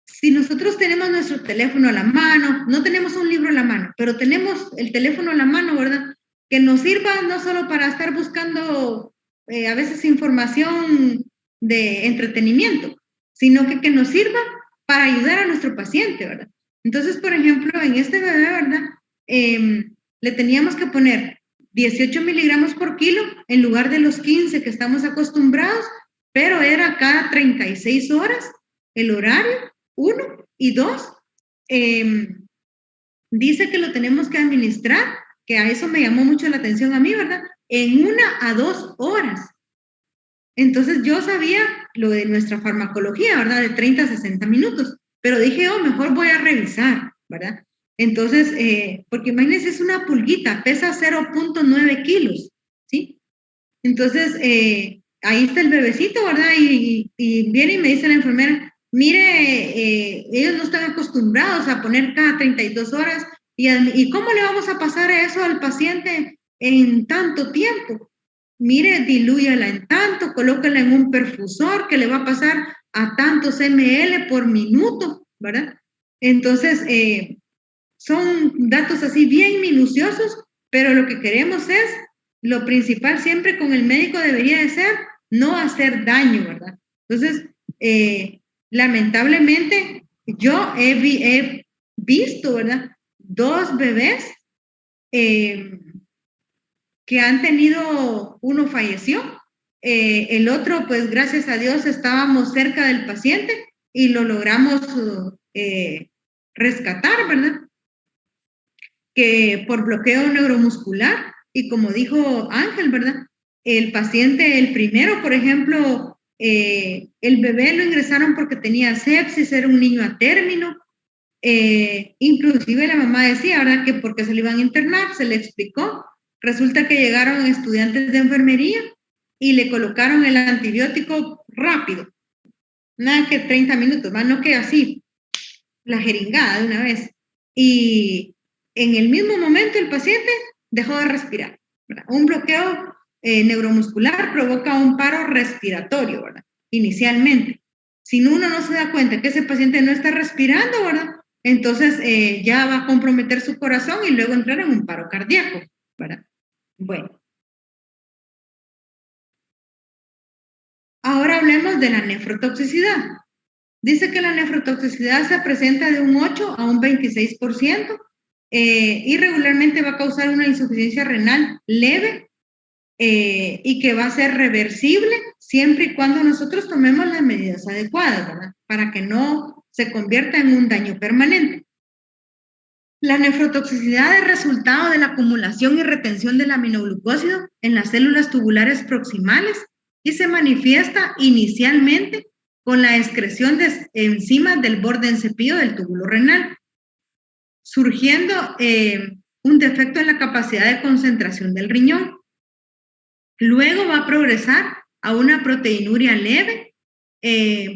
Si nosotros tenemos nuestro teléfono a la mano, no tenemos un libro a la mano, pero tenemos el teléfono a la mano, ¿verdad?, que nos sirva no solo para estar buscando a veces información de entretenimiento, sino que nos sirva para ayudar a nuestro paciente, ¿verdad? Entonces, por ejemplo, en este bebé, ¿verdad?, le teníamos que poner 18 miligramos por kilo en lugar de los 15 que estamos acostumbrados, pero era cada 36 horas el horario, 1 y 2. Dice que lo tenemos que administrar, que a eso me llamó mucho la atención a mí, ¿verdad?, en 1 a 2 horas. Entonces yo sabía lo de nuestra farmacología, ¿verdad?, de 30 a 60 minutos, pero dije, mejor voy a revisar, ¿verdad? Entonces, porque imagínense, es una pulguita, pesa 0.9 kilos, ¿sí? Entonces, ahí está el bebecito, ¿verdad? Y viene y me dice la enfermera, mire, ellos no están acostumbrados a poner cada 32 horas, ¿y cómo le vamos a pasar eso al paciente en tanto tiempo? Mire, dilúyala en tanto, colócala en un perfusor que le va a pasar a tantos ml por minuto, ¿verdad? Entonces, son datos así bien minuciosos, pero lo que queremos es, lo principal siempre con el médico debería de ser no hacer daño, ¿verdad? Entonces, lamentablemente, yo he visto, ¿verdad?, 2 bebés que han tenido, uno falleció El otro, pues gracias a Dios estábamos cerca del paciente y lo logramos rescatar, ¿verdad? Que por bloqueo neuromuscular, y como dijo Ángel, ¿verdad? El paciente, el primero, por ejemplo, el bebé lo ingresaron porque tenía sepsis, era un niño a término, inclusive la mamá decía, ¿verdad? Que porque se le iban a internar, se le explicó, resulta que llegaron estudiantes de enfermería y le colocaron el antibiótico rápido, nada que 30 minutos, más no que así, la jeringada de una vez, y en el mismo momento el paciente dejó de respirar, ¿verdad? Un bloqueo neuromuscular provoca un paro respiratorio, ¿verdad? Inicialmente. Si uno no se da cuenta que ese paciente no está respirando, ¿verdad? Entonces ya va a comprometer su corazón y luego entrar en un paro cardíaco, ¿verdad? Bueno. Ahora hablemos de la nefrotoxicidad. Dice que la nefrotoxicidad se presenta de un 8 a un 26%, y regularmente va a causar una insuficiencia renal leve, y que va a ser reversible siempre y cuando nosotros tomemos las medidas adecuadas, ¿verdad? Para que no se convierta en un daño permanente. La nefrotoxicidad es resultado de la acumulación y retención del aminoglucósido en las células tubulares proximales y se manifiesta inicialmente con la excreción de enzimas del borde en cepillo del túbulo renal, surgiendo un defecto en la capacidad de concentración del riñón. Luego va a progresar a una proteinuria leve.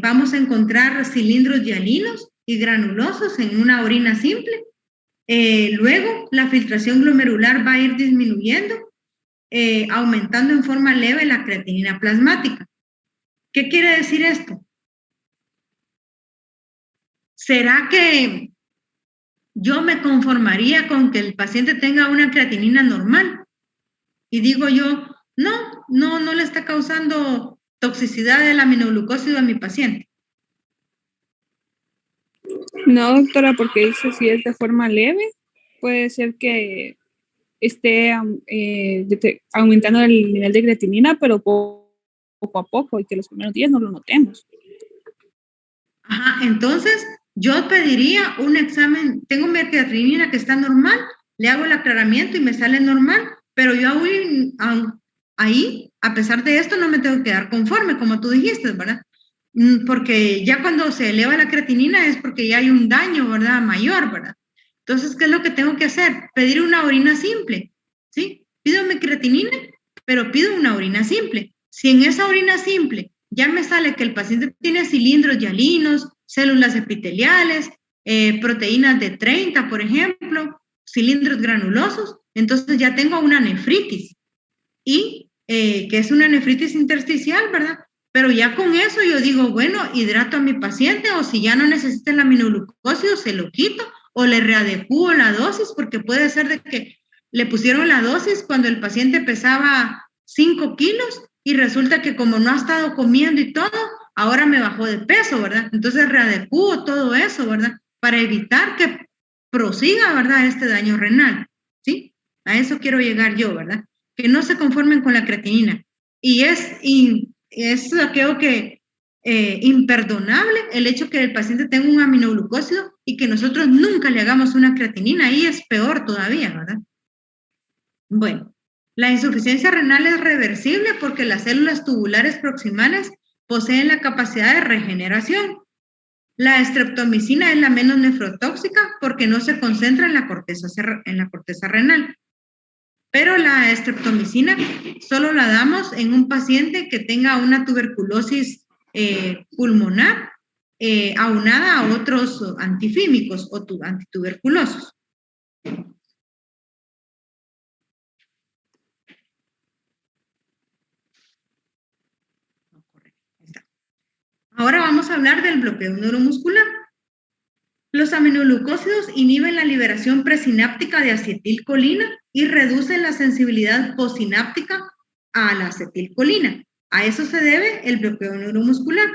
Vamos a encontrar cilindros hialinos y granulosos en una orina simple. Luego la filtración glomerular va a ir disminuyendo, aumentando en forma leve la creatinina plasmática. ¿Qué quiere decir esto? ¿Será que yo me conformaría con que el paciente tenga una creatinina normal? Y digo yo, no le está causando toxicidad del aminoglucósido a mi paciente. No, doctora, porque dice si es de forma leve, puede ser que esté aumentando el nivel de creatinina, pero poco a poco y que los primeros días no lo notemos. Ajá, entonces yo pediría un examen, tengo mi creatinina que está normal, le hago el aclaramiento y me sale normal, pero yo ahí, a pesar de esto, no me tengo que quedar conforme, como tú dijiste, ¿verdad? Porque ya cuando se eleva la creatinina es porque ya hay un daño, ¿verdad? Mayor, ¿verdad? Entonces, ¿qué es lo que tengo que hacer? Pedir una orina simple, ¿sí? Pido mi creatinina, pero pido una orina simple. Si en esa orina simple ya me sale que el paciente tiene cilindros hialinos, células epiteliales, proteínas de 30, por ejemplo, cilindros granulosos, entonces ya tengo una nefritis, y que es una nefritis intersticial, ¿verdad? Pero ya con eso yo digo, bueno, hidrato a mi paciente, o si ya no necesita el aminoglucósido, se lo quito, o le readecuo la dosis, porque puede ser de que le pusieron la dosis cuando el paciente pesaba 5 kilos, y resulta que como no ha estado comiendo y todo, ahora me bajó de peso, ¿verdad? Entonces readecuo todo eso, ¿verdad? Para evitar que prosiga, ¿verdad? Este daño renal, ¿sí? A eso quiero llegar yo, ¿verdad? Que no se conformen con la creatinina. Y es creo que imperdonable el hecho que el paciente tenga un aminoglucósido y que nosotros nunca le hagamos una creatinina, ahí es peor todavía, ¿verdad? Bueno, la insuficiencia renal es reversible porque las células tubulares proximales poseen la capacidad de regeneración. La streptomicina es la menos nefrotóxica porque no se concentra en la corteza renal. Pero la streptomicina solo la damos en un paciente que tenga una tuberculosis pulmonar aunada a otros antifímicos o antituberculosos. Ahora vamos a hablar del bloqueo neuromuscular. Los aminoglucósidos inhiben la liberación presináptica de acetilcolina y reducen la sensibilidad postsináptica a la acetilcolina. A eso se debe el bloqueo neuromuscular.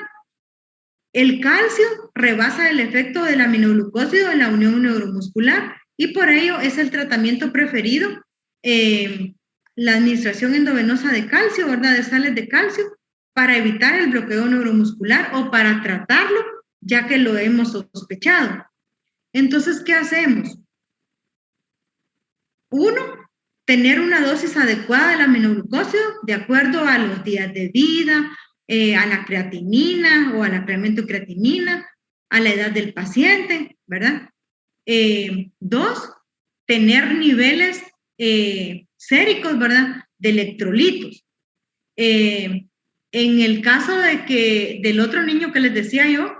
El calcio rebasa el efecto del aminoglucósido en la unión neuromuscular y por ello es el tratamiento preferido la administración endovenosa de calcio, ¿verdad? De sales de calcio, para evitar el bloqueo neuromuscular o para tratarlo, ya que lo hemos sospechado. Entonces, ¿qué hacemos? Uno, tener una dosis adecuada del aminoglucósido de acuerdo a los días de vida, a la creatinina o a la creatinina, a la edad del paciente, ¿verdad? Dos, tener niveles séricos, ¿verdad? De electrolitos. En el caso del otro niño que les decía yo,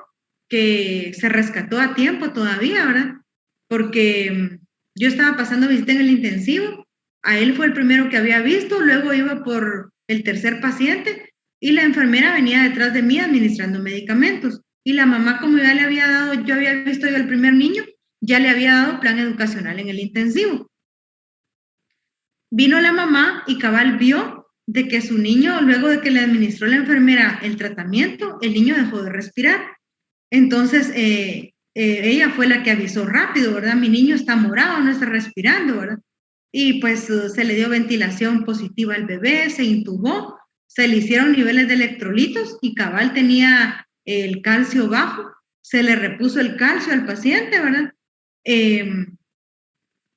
que se rescató a tiempo todavía, ¿verdad? Porque yo estaba pasando visita en el intensivo, a él fue el primero que había visto, luego iba por el tercer paciente y la enfermera venía detrás de mí administrando medicamentos. Y la mamá, como ya le había dado, yo había visto yo al primer niño, ya le había dado plan educacional en el intensivo. Vino la mamá y cabal vio de que su niño, luego de que le administró la enfermera el tratamiento, el niño dejó de respirar. Entonces, ella fue la que avisó rápido, ¿verdad? Mi niño está morado, no está respirando, ¿verdad? Y pues se le dio ventilación positiva al bebé, se intubó, se le hicieron niveles de electrolitos y cabal tenía el calcio bajo, se le repuso el calcio al paciente, ¿verdad?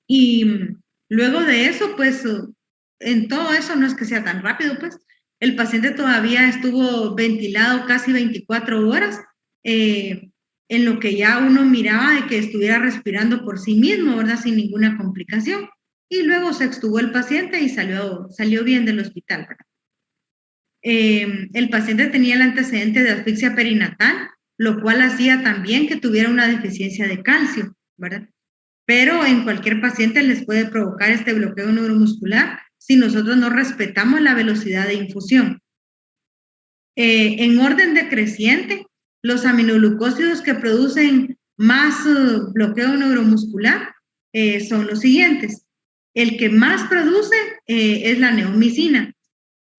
Y luego de eso, pues en todo eso no es que sea tan rápido, pues el paciente todavía estuvo ventilado casi 24 horas, en lo que ya uno miraba de que estuviera respirando por sí mismo, ¿verdad? Sin ninguna complicación. Y luego se extubó el paciente y salió bien del hospital, ¿verdad? El paciente tenía el antecedente de asfixia perinatal, lo cual hacía también que tuviera una deficiencia de calcio, ¿verdad? Pero en cualquier paciente les puede provocar este bloqueo neuromuscular si nosotros no respetamos la velocidad de infusión. En orden decreciente, los aminoglucósidos que producen más bloqueo neuromuscular son los siguientes. El que más produce es la neomicina.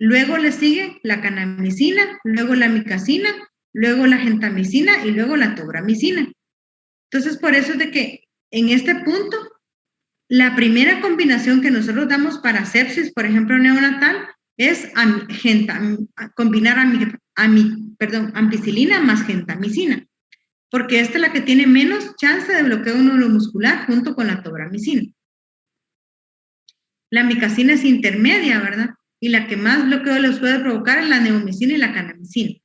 Luego le sigue la kanamicina, luego la micacina, luego la gentamicina y luego la tobramicina. Entonces, por eso es de que en este punto, la primera combinación que nosotros damos para sepsis, por ejemplo, neonatal, es combinar ampicilina más gentamicina, porque esta es la que tiene menos chance de bloqueo neuromuscular junto con la tobramicina. La micacina es intermedia, ¿verdad? Y la que más bloqueo les puede provocar es la neomicina y la kanamicina.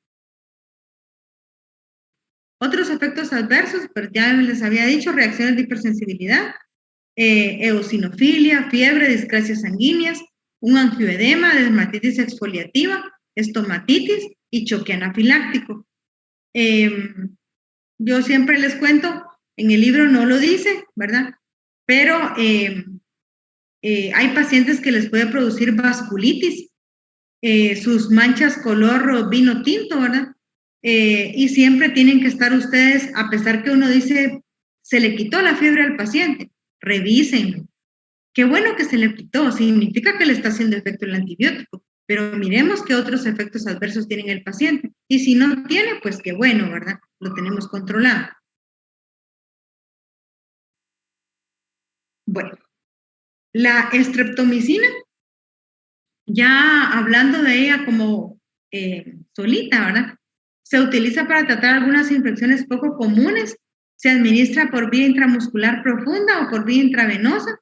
Otros efectos adversos, pero ya les había dicho, reacciones de hipersensibilidad, eosinofilia, fiebre, discrasias sanguíneas, un angioedema, dermatitis exfoliativa, estomatitis y choque anafiláctico. Yo siempre les cuento, en el libro no lo dice, ¿verdad? Pero hay pacientes que les puede producir vasculitis, sus manchas color vino tinto, ¿verdad? Y siempre tienen que estar ustedes, a pesar que uno dice, se le quitó la fiebre al paciente, revísenlo. Qué bueno que se le quitó, significa que le está haciendo efecto el antibiótico, pero miremos qué otros efectos adversos tiene el paciente. Y si no tiene, pues qué bueno, ¿verdad? Lo tenemos controlado. Bueno, la streptomicina, ya hablando de ella como solita, ¿verdad? Se utiliza para tratar algunas infecciones poco comunes. Se administra por vía intramuscular profunda o por vía intravenosa.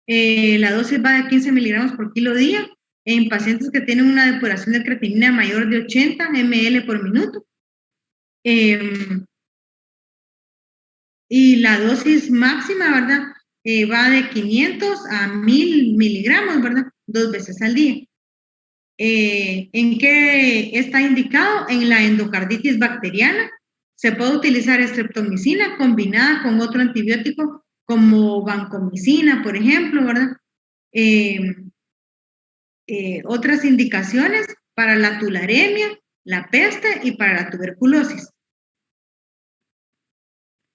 La dosis va de 15 miligramos por kilo día en pacientes que tienen una depuración de creatinina mayor de 80 ml por minuto. Y la dosis máxima, ¿verdad? Va de 500 a 1000 miligramos, ¿verdad? 2 veces al día. ¿En qué está indicado? En la endocarditis bacteriana. Se puede utilizar streptomicina combinada con otro antibiótico como vancomicina, por ejemplo, ¿verdad? Otras indicaciones para la tularemia, la peste y para la tuberculosis.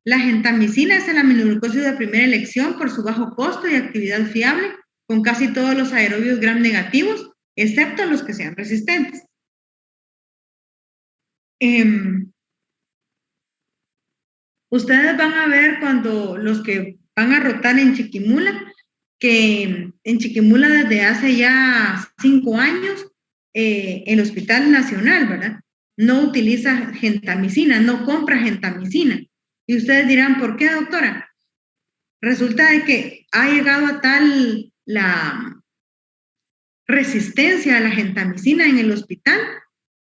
La gentamicina es el aminoglucósido de primera elección por su bajo costo y actividad fiable con casi todos los aerobios gram negativos, excepto los que sean resistentes. Ustedes van a ver cuando los que van a rotar en Chiquimula que en Chiquimula desde hace ya 5 años, el Hospital Nacional, ¿verdad? No utiliza gentamicina, no compra gentamicina. Y ustedes dirán, ¿por qué, doctora? Resulta de que ha llegado a tal la resistencia a la gentamicina en el hospital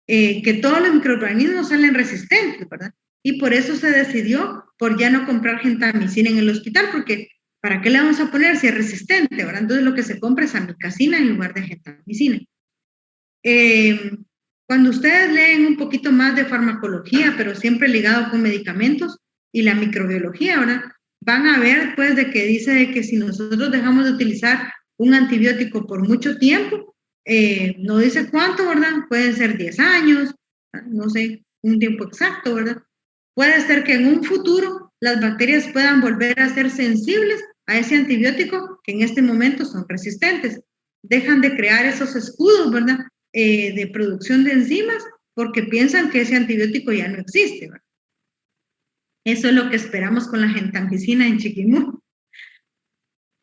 que todos los microorganismos salen resistentes, ¿verdad? Y por eso se decidió por ya no comprar gentamicina en el hospital, porque ¿para qué le vamos a poner si es resistente, ¿verdad? Entonces lo que se compra es amicacina en lugar de gentamicina. Cuando ustedes leen un poquito más de farmacología, pero siempre ligado con medicamentos y la microbiología, ¿verdad? Van a ver, pues, de que dice que si nosotros dejamos de utilizar un antibiótico por mucho tiempo, no dice cuánto, ¿verdad? Pueden ser 10 años, no sé, un tiempo exacto, ¿verdad? Puede ser que en un futuro las bacterias puedan volver a ser sensibles a ese antibiótico que en este momento son resistentes. Dejan de crear esos escudos, ¿verdad? De producción de enzimas porque piensan que ese antibiótico ya no existe, ¿verdad? Eso es lo que esperamos con la gentamicina en Chiquimú.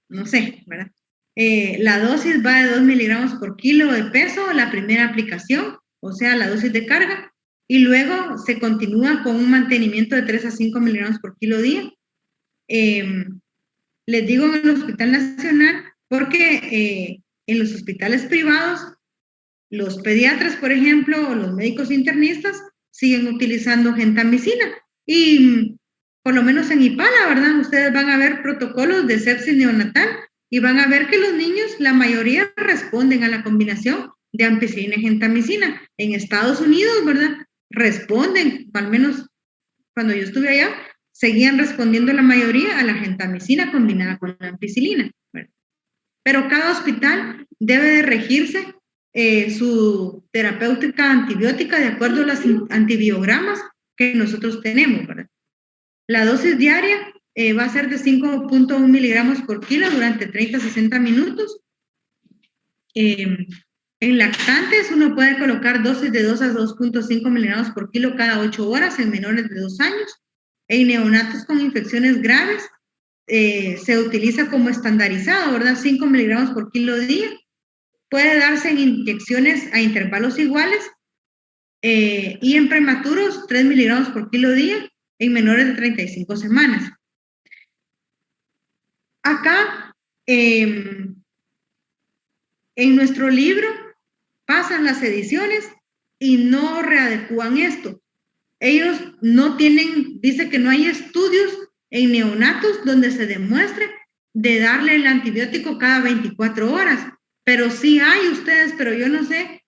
No sé, ¿verdad? La dosis va de 2 miligramos por kilo de peso, la primera aplicación, o sea, la dosis de carga, y luego se continúa con un mantenimiento de 3 a 5 miligramos por kilo día. Les digo en el Hospital Nacional porque en los hospitales privados, los pediatras, por ejemplo, o los médicos internistas siguen utilizando gentamicina. Y por lo menos en Ipala, ¿verdad? Ustedes van a ver protocolos de sepsis neonatal y van a ver que los niños, la mayoría responden a la combinación de ampicilina y gentamicina. En Estados Unidos, ¿verdad? Responden, al menos cuando yo estuve allá, seguían respondiendo la mayoría a la gentamicina combinada con la ampicilina, ¿verdad? Pero cada hospital debe de regirse su terapéutica antibiótica de acuerdo a los antibiogramas que nosotros tenemos, ¿verdad? La dosis diaria va a ser de 5.1 miligramos por kilo durante 30 a 60 minutos. En lactantes uno puede colocar dosis de 2 a 2.5 miligramos por kilo cada 8 horas en menores de 2 años. En neonatos con infecciones graves se utiliza como estandarizado, ¿verdad? 5 miligramos por kilo día. Puede darse en inyecciones a intervalos iguales y en prematuros 3 miligramos por kilo día en menores de 35 semanas. Acá, en nuestro libro, pasan las ediciones y no readecúan esto. Ellos no tienen, dice que no hay estudios en neonatos donde se demuestre de darle el antibiótico cada 24 horas. Pero sí hay ustedes, pero yo no sé,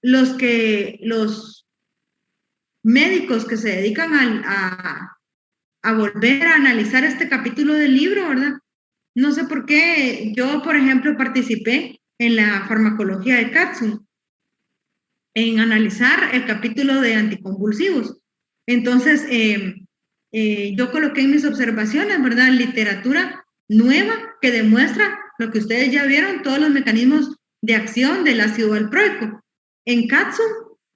los médicos que se dedican a volver a analizar este capítulo del libro, ¿verdad? No sé por qué yo, por ejemplo, participé en la farmacología de Katzun, en analizar el capítulo de anticonvulsivos. Entonces, yo coloqué en mis observaciones, ¿verdad? Literatura nueva que demuestra lo que ustedes ya vieron, todos los mecanismos de acción del ácido valproico. En Katzun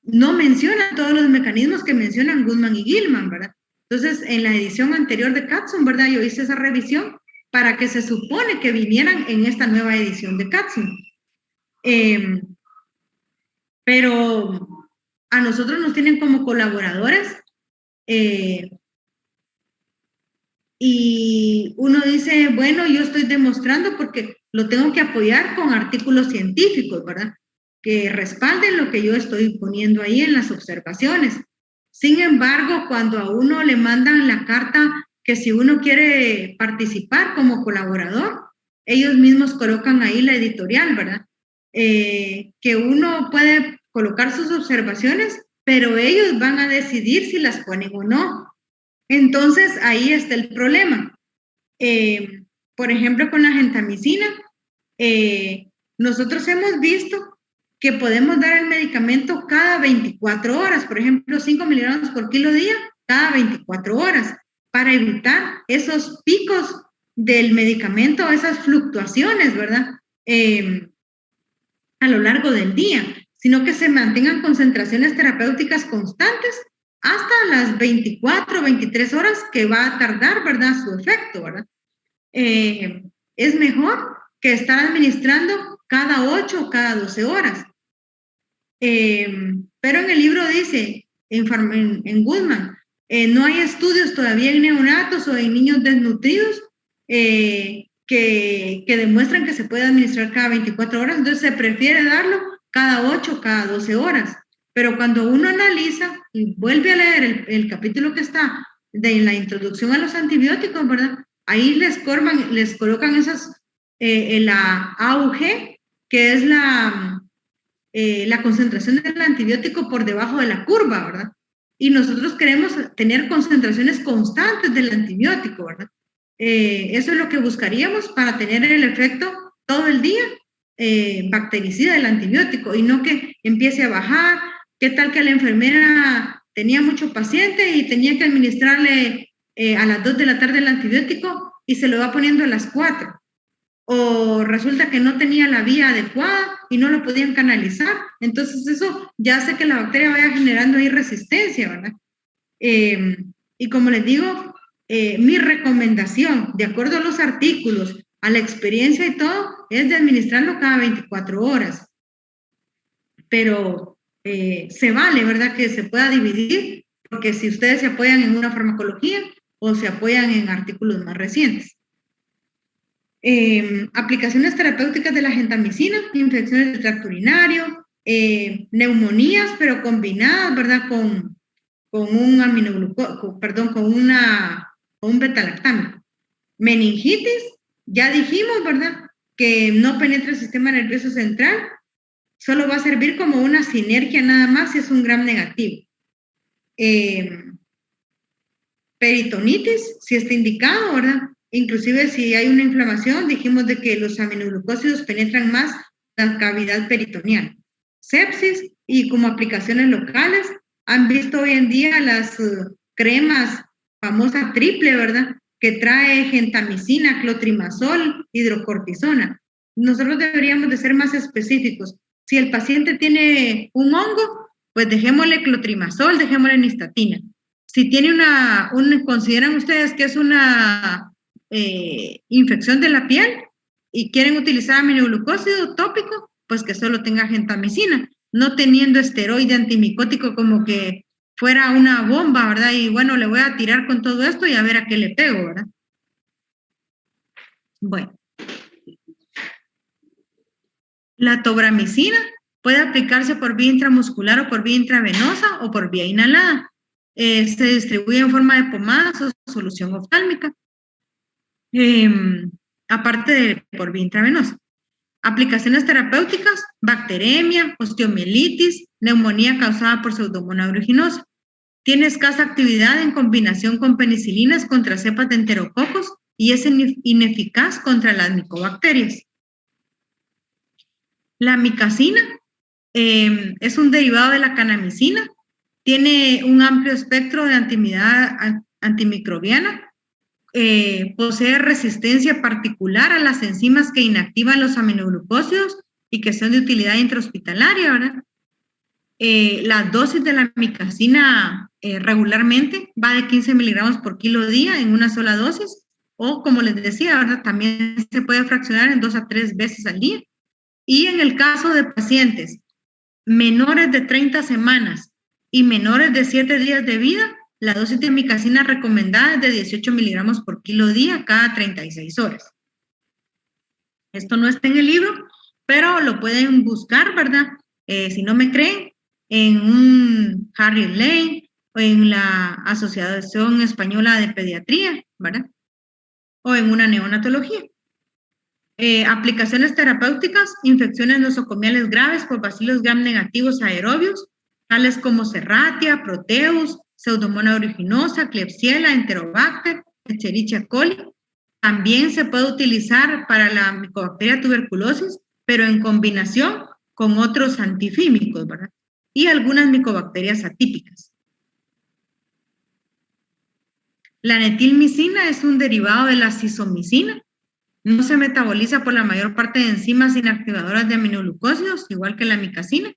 no menciona todos los mecanismos que mencionan Goodman y Gilman, ¿verdad? Entonces, en la edición anterior de Katzun, ¿verdad? Yo hice esa revisión para que se supone que vinieran en esta nueva edición de Katzun. Pero a nosotros nos tienen como colaboradores y uno dice, bueno, yo estoy demostrando porque lo tengo que apoyar con artículos científicos, ¿verdad? Que respalden lo que yo estoy poniendo ahí en las observaciones. Sin embargo, cuando a uno le mandan la carta que si uno quiere participar como colaborador, ellos mismos colocan ahí la editorial, ¿verdad? Que uno puede colocar sus observaciones, pero ellos van a decidir si las ponen o no. Entonces, ahí está el problema. Por ejemplo, con la gentamicina, nosotros hemos visto que podemos dar el medicamento cada 24 horas, por ejemplo, 5 miligramos por kilo día, cada 24 horas, para evitar esos picos del medicamento, esas fluctuaciones, ¿verdad? A lo largo del día, sino que se mantengan concentraciones terapéuticas constantes hasta las 24, 23 horas que va a tardar, ¿verdad? Su efecto, ¿verdad? es mejor que estar administrando cada 8 o cada 12 horas. Pero en el libro dice, en Goodman, no hay estudios todavía en neonatos o en niños desnutridos que demuestran que se puede administrar cada 24 horas, entonces se prefiere darlo cada 8 o cada 12 horas. Pero cuando uno analiza y vuelve a leer el capítulo que está de la introducción a los antibióticos, ¿verdad? Ahí les colocan esas, la AUG, que es la concentración del antibiótico por debajo de la curva, ¿verdad? Y nosotros queremos tener concentraciones constantes del antibiótico, ¿verdad? Eso es lo que buscaríamos para tener el efecto todo el día bactericida del antibiótico y no que empiece a bajar. ¿Qué tal que la enfermera tenía mucho paciente y tenía que administrarle a las 2 de la tarde el antibiótico y se lo va poniendo a las 4? O resulta que no tenía la vía adecuada y no lo podían canalizar. Entonces eso ya hace que la bacteria vaya generando ahí resistencia, ¿verdad? Y como les digo, mi recomendación, de acuerdo a los artículos, a la experiencia y todo, es de administrarlo cada 24 horas. Pero se vale, ¿verdad? Que se pueda dividir, porque si ustedes se apoyan en una farmacología o se apoyan en artículos más recientes. Aplicaciones terapéuticas de la gentamicina, infecciones del tracto urinario, neumonías, pero combinadas, ¿verdad? Con un con un betalactámico. Meningitis, ya dijimos, ¿verdad? Que no penetra el sistema nervioso central, solo va a servir como una sinergia nada más si es un gram negativo. Peritonitis, si está indicado, ¿verdad? Inclusive si hay una inflamación, dijimos de que los aminoglucósidos penetran más la cavidad peritoneal. Sepsis y como aplicaciones locales, han visto hoy en día las cremas famosa triple, ¿verdad? Que trae gentamicina, clotrimazol, hidrocortisona. Nosotros deberíamos de ser más específicos. Si el paciente tiene un hongo, pues dejémosle clotrimazol, dejémosle nistatina. Si tiene consideran ustedes que es una infección de la piel y quieren utilizar aminoglucósido tópico, pues que solo tenga gentamicina, no teniendo esteroide antimicótico como que fuera una bomba, ¿verdad? Y bueno, le voy a tirar con todo esto y a ver a qué le pego, ¿verdad? Bueno. La tobramicina puede aplicarse por vía intramuscular o por vía intravenosa o por vía inhalada. Se distribuye en forma de pomadas o solución oftálmica. Aparte de por vía intravenosa. Aplicaciones terapéuticas, bacteremia, osteomielitis, neumonía causada por Pseudomonas aeruginosa. Tiene escasa actividad en combinación con penicilinas contra cepas de enterococos y es ineficaz contra las micobacterias. La micacina es un derivado de la canamicina, tiene un amplio espectro de actividad antimicrobiana, posee resistencia particular a las enzimas que inactivan los aminoglucósidos y que son de utilidad intrahospitalaria, ¿verdad? La dosis de la micacina regularmente va de 15 miligramos por kilo día en una sola dosis, o como les decía, ¿verdad? También se puede fraccionar en 2 a 3 veces al día. Y en el caso de pacientes menores de 30 semanas y menores de 7 días de vida, la dosis de micacina recomendada es de 18 miligramos por kilo día cada 36 horas. Esto no está en el libro, pero lo pueden buscar, ¿verdad? Si no me creen, en un Harry Lane o en la Asociación Española de Pediatría, ¿verdad? O en una neonatología. Aplicaciones terapéuticas, infecciones nosocomiales graves por bacilos gram negativos aerobios, tales como Serratia, Proteus, Pseudomonas aeruginosa, Klebsiella, Enterobacter, Escherichia coli. También se puede utilizar para la micobacteria tuberculosis, pero en combinación con otros antifímicos, ¿verdad? Y algunas micobacterias atípicas. La netilmicina es un derivado de la cisomicina. No se metaboliza por la mayor parte de enzimas inactivadoras de aminoglucósidos, igual que la micacina.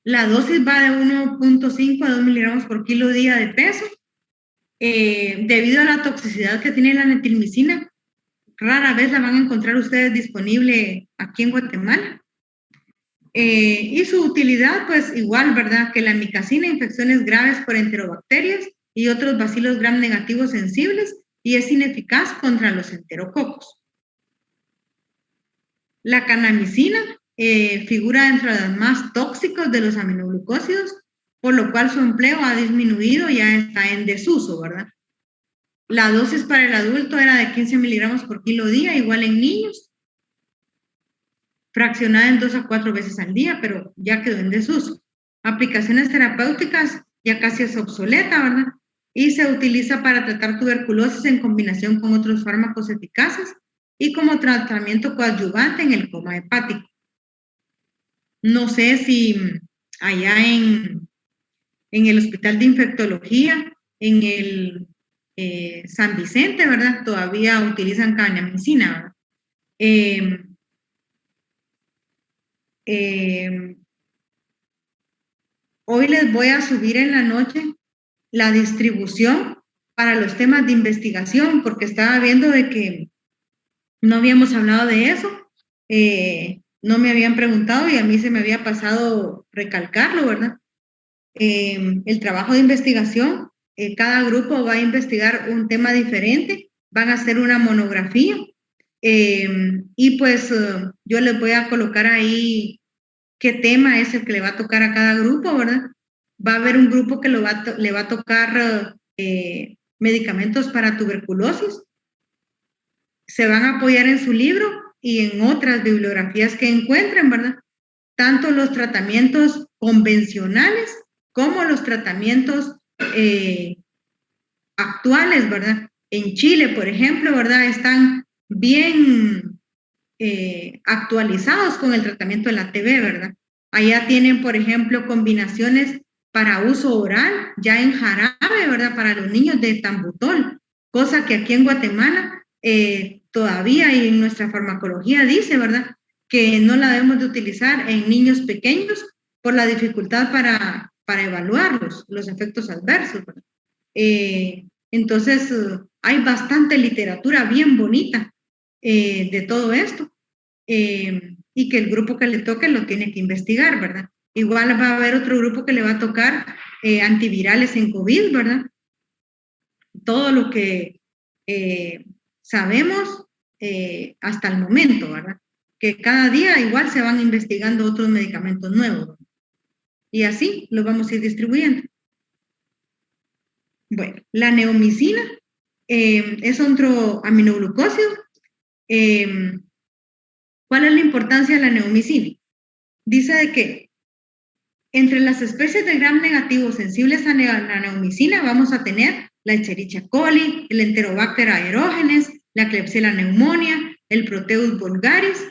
La dosis va de 1.5 a 2 miligramos por kilo día de peso. Debido a la toxicidad que tiene la netilmicina, rara vez la van a encontrar ustedes disponible aquí en Guatemala. Y su utilidad, pues igual, ¿verdad? Que la micacina, infecciones graves por enterobacterias y otros bacilos gram negativos sensibles, y es ineficaz contra los enterococos. La kanamicina figura entre los más tóxicos de los aminoglucósidos, por lo cual su empleo ha disminuido y ya está en desuso, ¿verdad? La dosis para el adulto era de 15 miligramos por kilo día, igual en niños, fraccionada en 2 a 4 veces al día, pero ya quedó en desuso. Aplicaciones terapéuticas ya casi es obsoleta, ¿verdad? Y se utiliza para tratar tuberculosis en combinación con otros fármacos eficaces y como tratamiento coadyuvante en el coma hepático. No sé si allá en el Hospital de Infectología, en el San Vicente, ¿verdad? Todavía utilizan kanamicina, ¿verdad? Hoy les voy a subir en la noche la distribución para los temas de investigación, porque estaba viendo de que no habíamos hablado de eso, no me habían preguntado y a mí se me había pasado recalcarlo, ¿verdad? El trabajo de investigación, cada grupo va a investigar un tema diferente, van a hacer una monografía, y pues yo les voy a colocar ahí qué tema es el que le va a tocar a cada grupo, ¿verdad? Va a haber un grupo que le va a tocar medicamentos para tuberculosis. Se van a apoyar en su libro y en otras bibliografías que encuentren, ¿verdad? Tanto los tratamientos convencionales como los tratamientos actuales, ¿verdad? En Chile, por ejemplo, ¿verdad? Están bien actualizados con el tratamiento de la TB, ¿verdad? Allá tienen, por ejemplo, combinaciones para uso oral, ya en jarabe, ¿verdad? Para los niños de tambutol, cosa que aquí en Guatemala todavía y en nuestra farmacología dice, ¿verdad? Que no la debemos de utilizar en niños pequeños por la dificultad para evaluar los efectos adversos, ¿verdad? Entonces, hay bastante literatura bien bonita de todo esto, y que el grupo que le toque lo tiene que investigar, ¿verdad? Igual va a haber otro grupo que le va a tocar antivirales en COVID, ¿verdad? Todo lo que sabemos hasta el momento, ¿verdad? Que cada día igual se van investigando otros medicamentos nuevos, ¿verdad? Y así lo vamos a ir distribuyendo. Bueno, la neomicina es otro aminoglucósido. ¿Cuál es la importancia de la neomicina? Dice de que entre las especies de gram negativo sensibles a la neomicina vamos a tener la Escherichia coli, el Enterobacter aerogenes, la Klebsiella pneumonia, el Proteus vulgaris,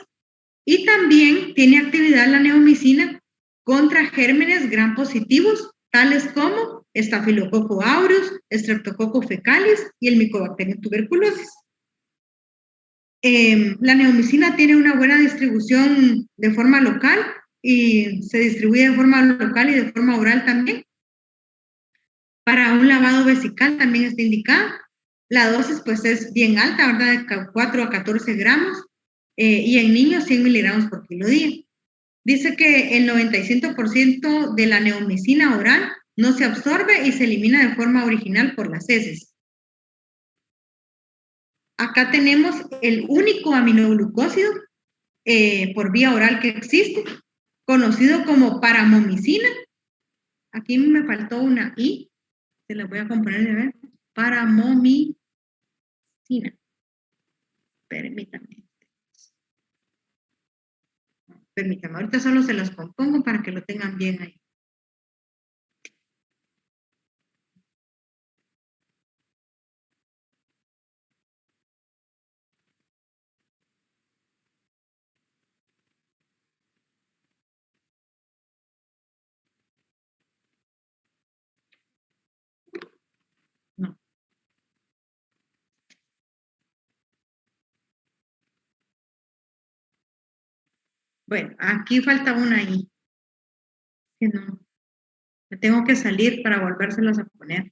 y también tiene actividad la neomicina contra gérmenes gram positivos, tales como Staphylococcus aureus, Streptococcus fecalis y el Mycobacterium tuberculosis. La neomicina tiene una buena distribución de forma local y se distribuye de forma local y de forma oral también. Para un lavado vesical también está indicada. La dosis pues es bien alta, ¿verdad? De 4 a 14 gramos, y en niños 100 miligramos por kilo día. Dice que el 95% de la neomicina oral no se absorbe y se elimina de forma original por las heces. Acá tenemos el único aminoglucósido por vía oral que existe, conocido como paramomicina. Aquí me faltó una I, se la voy a componer de ver. Paramomicina. Permítame. Ahorita solo se las compongo para que lo tengan bien ahí. No. Bueno, aquí falta una I. Que no. Me tengo que salir para volvérselas a poner.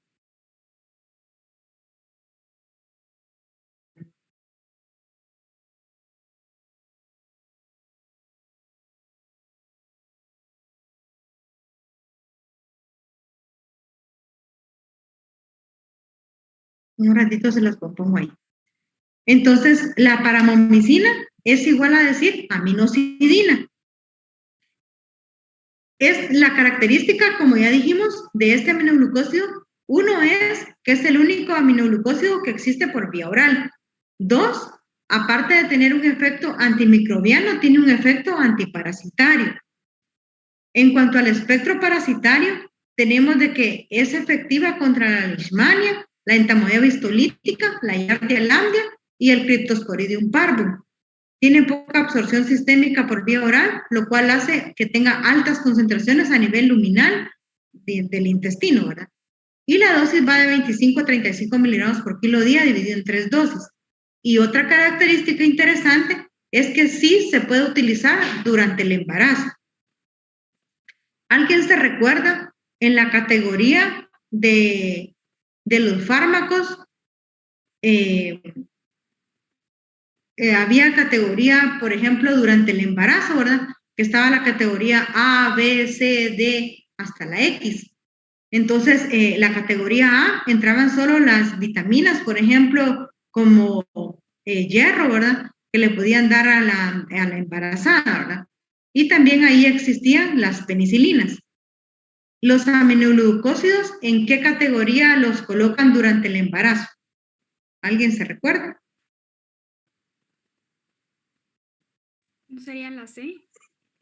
Un ratito se los propongo ahí. Entonces, la paramomicina es igual a decir aminocidina. Es la característica, como ya dijimos, de este aminoglucósido. Uno es que es el único aminoglucósido que existe por vía oral. Dos, aparte de tener un efecto antimicrobiano, tiene un efecto antiparasitario. En cuanto al espectro parasitario, tenemos de que es efectiva contra la leishmania, la entamoeba histolítica, la Yardia lambda y el Cryptosporidium parvum. Tiene poca absorción sistémica por vía oral, lo cual hace que tenga altas concentraciones a nivel luminal del intestino, ¿verdad? Y la dosis va de 25 a 35 miligramos por kilo día dividido en 3 dosis. Y otra característica interesante es que sí se puede utilizar durante el embarazo. ¿Alguien se recuerda en la categoría de los fármacos? Había categoría, por ejemplo, durante el embarazo, ¿verdad? Que estaba la categoría A, B, C, D, hasta la X. Entonces, la categoría A entraban solo las vitaminas, por ejemplo, como hierro, ¿verdad? Que le podían dar a la embarazada, ¿verdad? Y también ahí existían las penicilinas. Los aminoglucósidos, ¿en qué categoría los colocan durante el embarazo? ¿Alguien se recuerda? ¿No sería la C?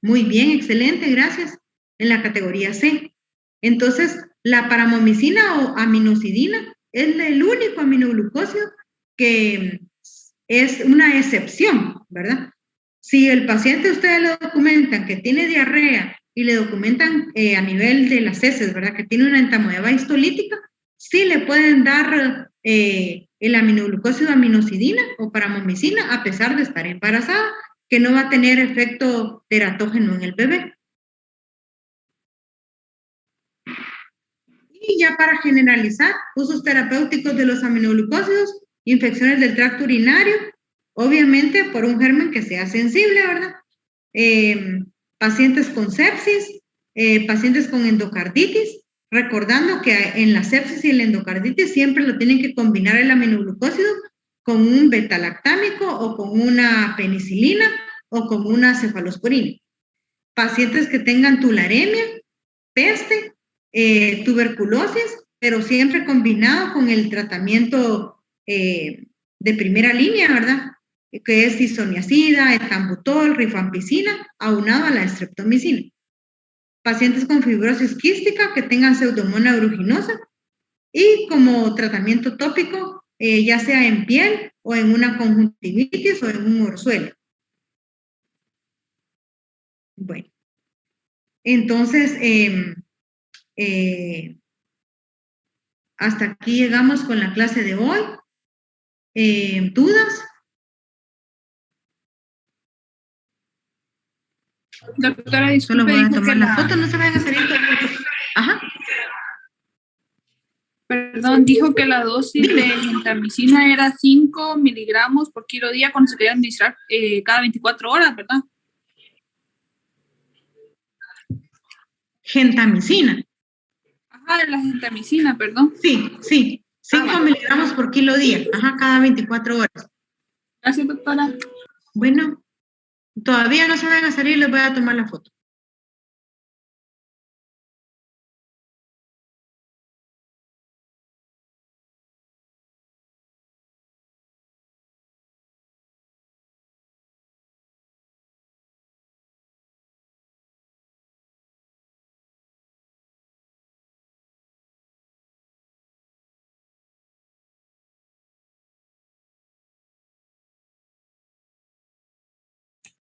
Muy bien, excelente, gracias. En la categoría C. Entonces, la paramomicina o aminocidina es el único aminoglucósido que es una excepción, ¿verdad? Si el paciente ustedes le documentan que tiene diarrea y le documentan a nivel de las heces, ¿verdad? Que tiene una entamoeba histolítica, sí le pueden dar el aminoglucósido aminocidina o paramomicina a pesar de estar embarazada, que no va a tener efecto teratógeno en el bebé. Y ya para generalizar, usos terapéuticos de los aminoglucósidos, infecciones del tracto urinario, obviamente por un germen que sea sensible, ¿verdad? Pacientes con sepsis, pacientes con endocarditis, recordando que en la sepsis y la endocarditis siempre lo tienen que combinar el aminoglucósido con un betalactámico o con una penicilina o con una cefalosporina. Pacientes que tengan tularemia, peste, tuberculosis, pero siempre combinado con el tratamiento de primera línea, ¿verdad? Que es isoniazida, etambutol, rifampicina, aunado a la streptomicina. Pacientes con fibrosis quística que tengan pseudomonas aeruginosa y como tratamiento tópico, ya sea en piel o en una conjuntivitis o en un orzuelo. Bueno, entonces, hasta aquí llegamos con la clase de hoy. ¿Dudas? Doctora, Solo disculpe, voy a dijo tomar que la foto, no se vayan a salir. Ajá. Perdón, dijo que la dosis de gentamicina era 5 miligramos por kilo día cuando se querían administrar cada 24 horas, ¿verdad? Gentamicina. Ajá, de la gentamicina, perdón. Sí. 5 miligramos por kilo día. Ajá, cada 24 horas. Gracias, doctora. Bueno, todavía no se van a salir, les voy a tomar la foto.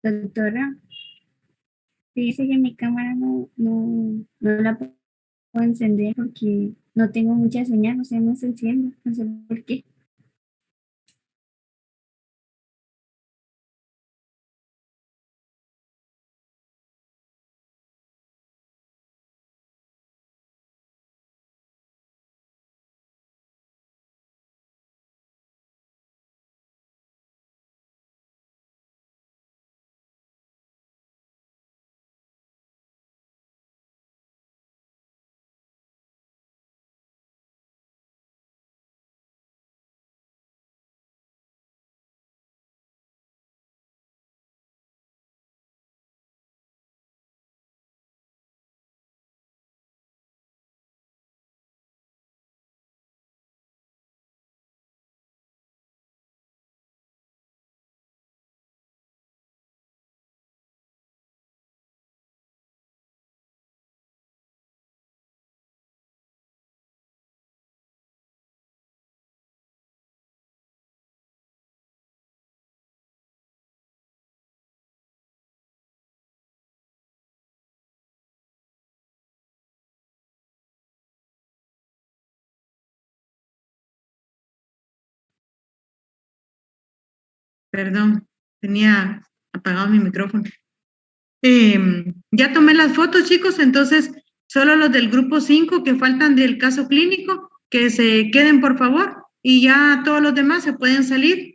Doctora, dice que mi cámara no la puedo encender porque no tengo mucha señal, o sea, no se enciende, no sé por qué. Perdón, tenía apagado mi micrófono. Ya tomé las fotos, chicos, entonces solo los del grupo 5 que faltan del caso clínico, que se queden, por favor, y ya todos los demás se pueden salir.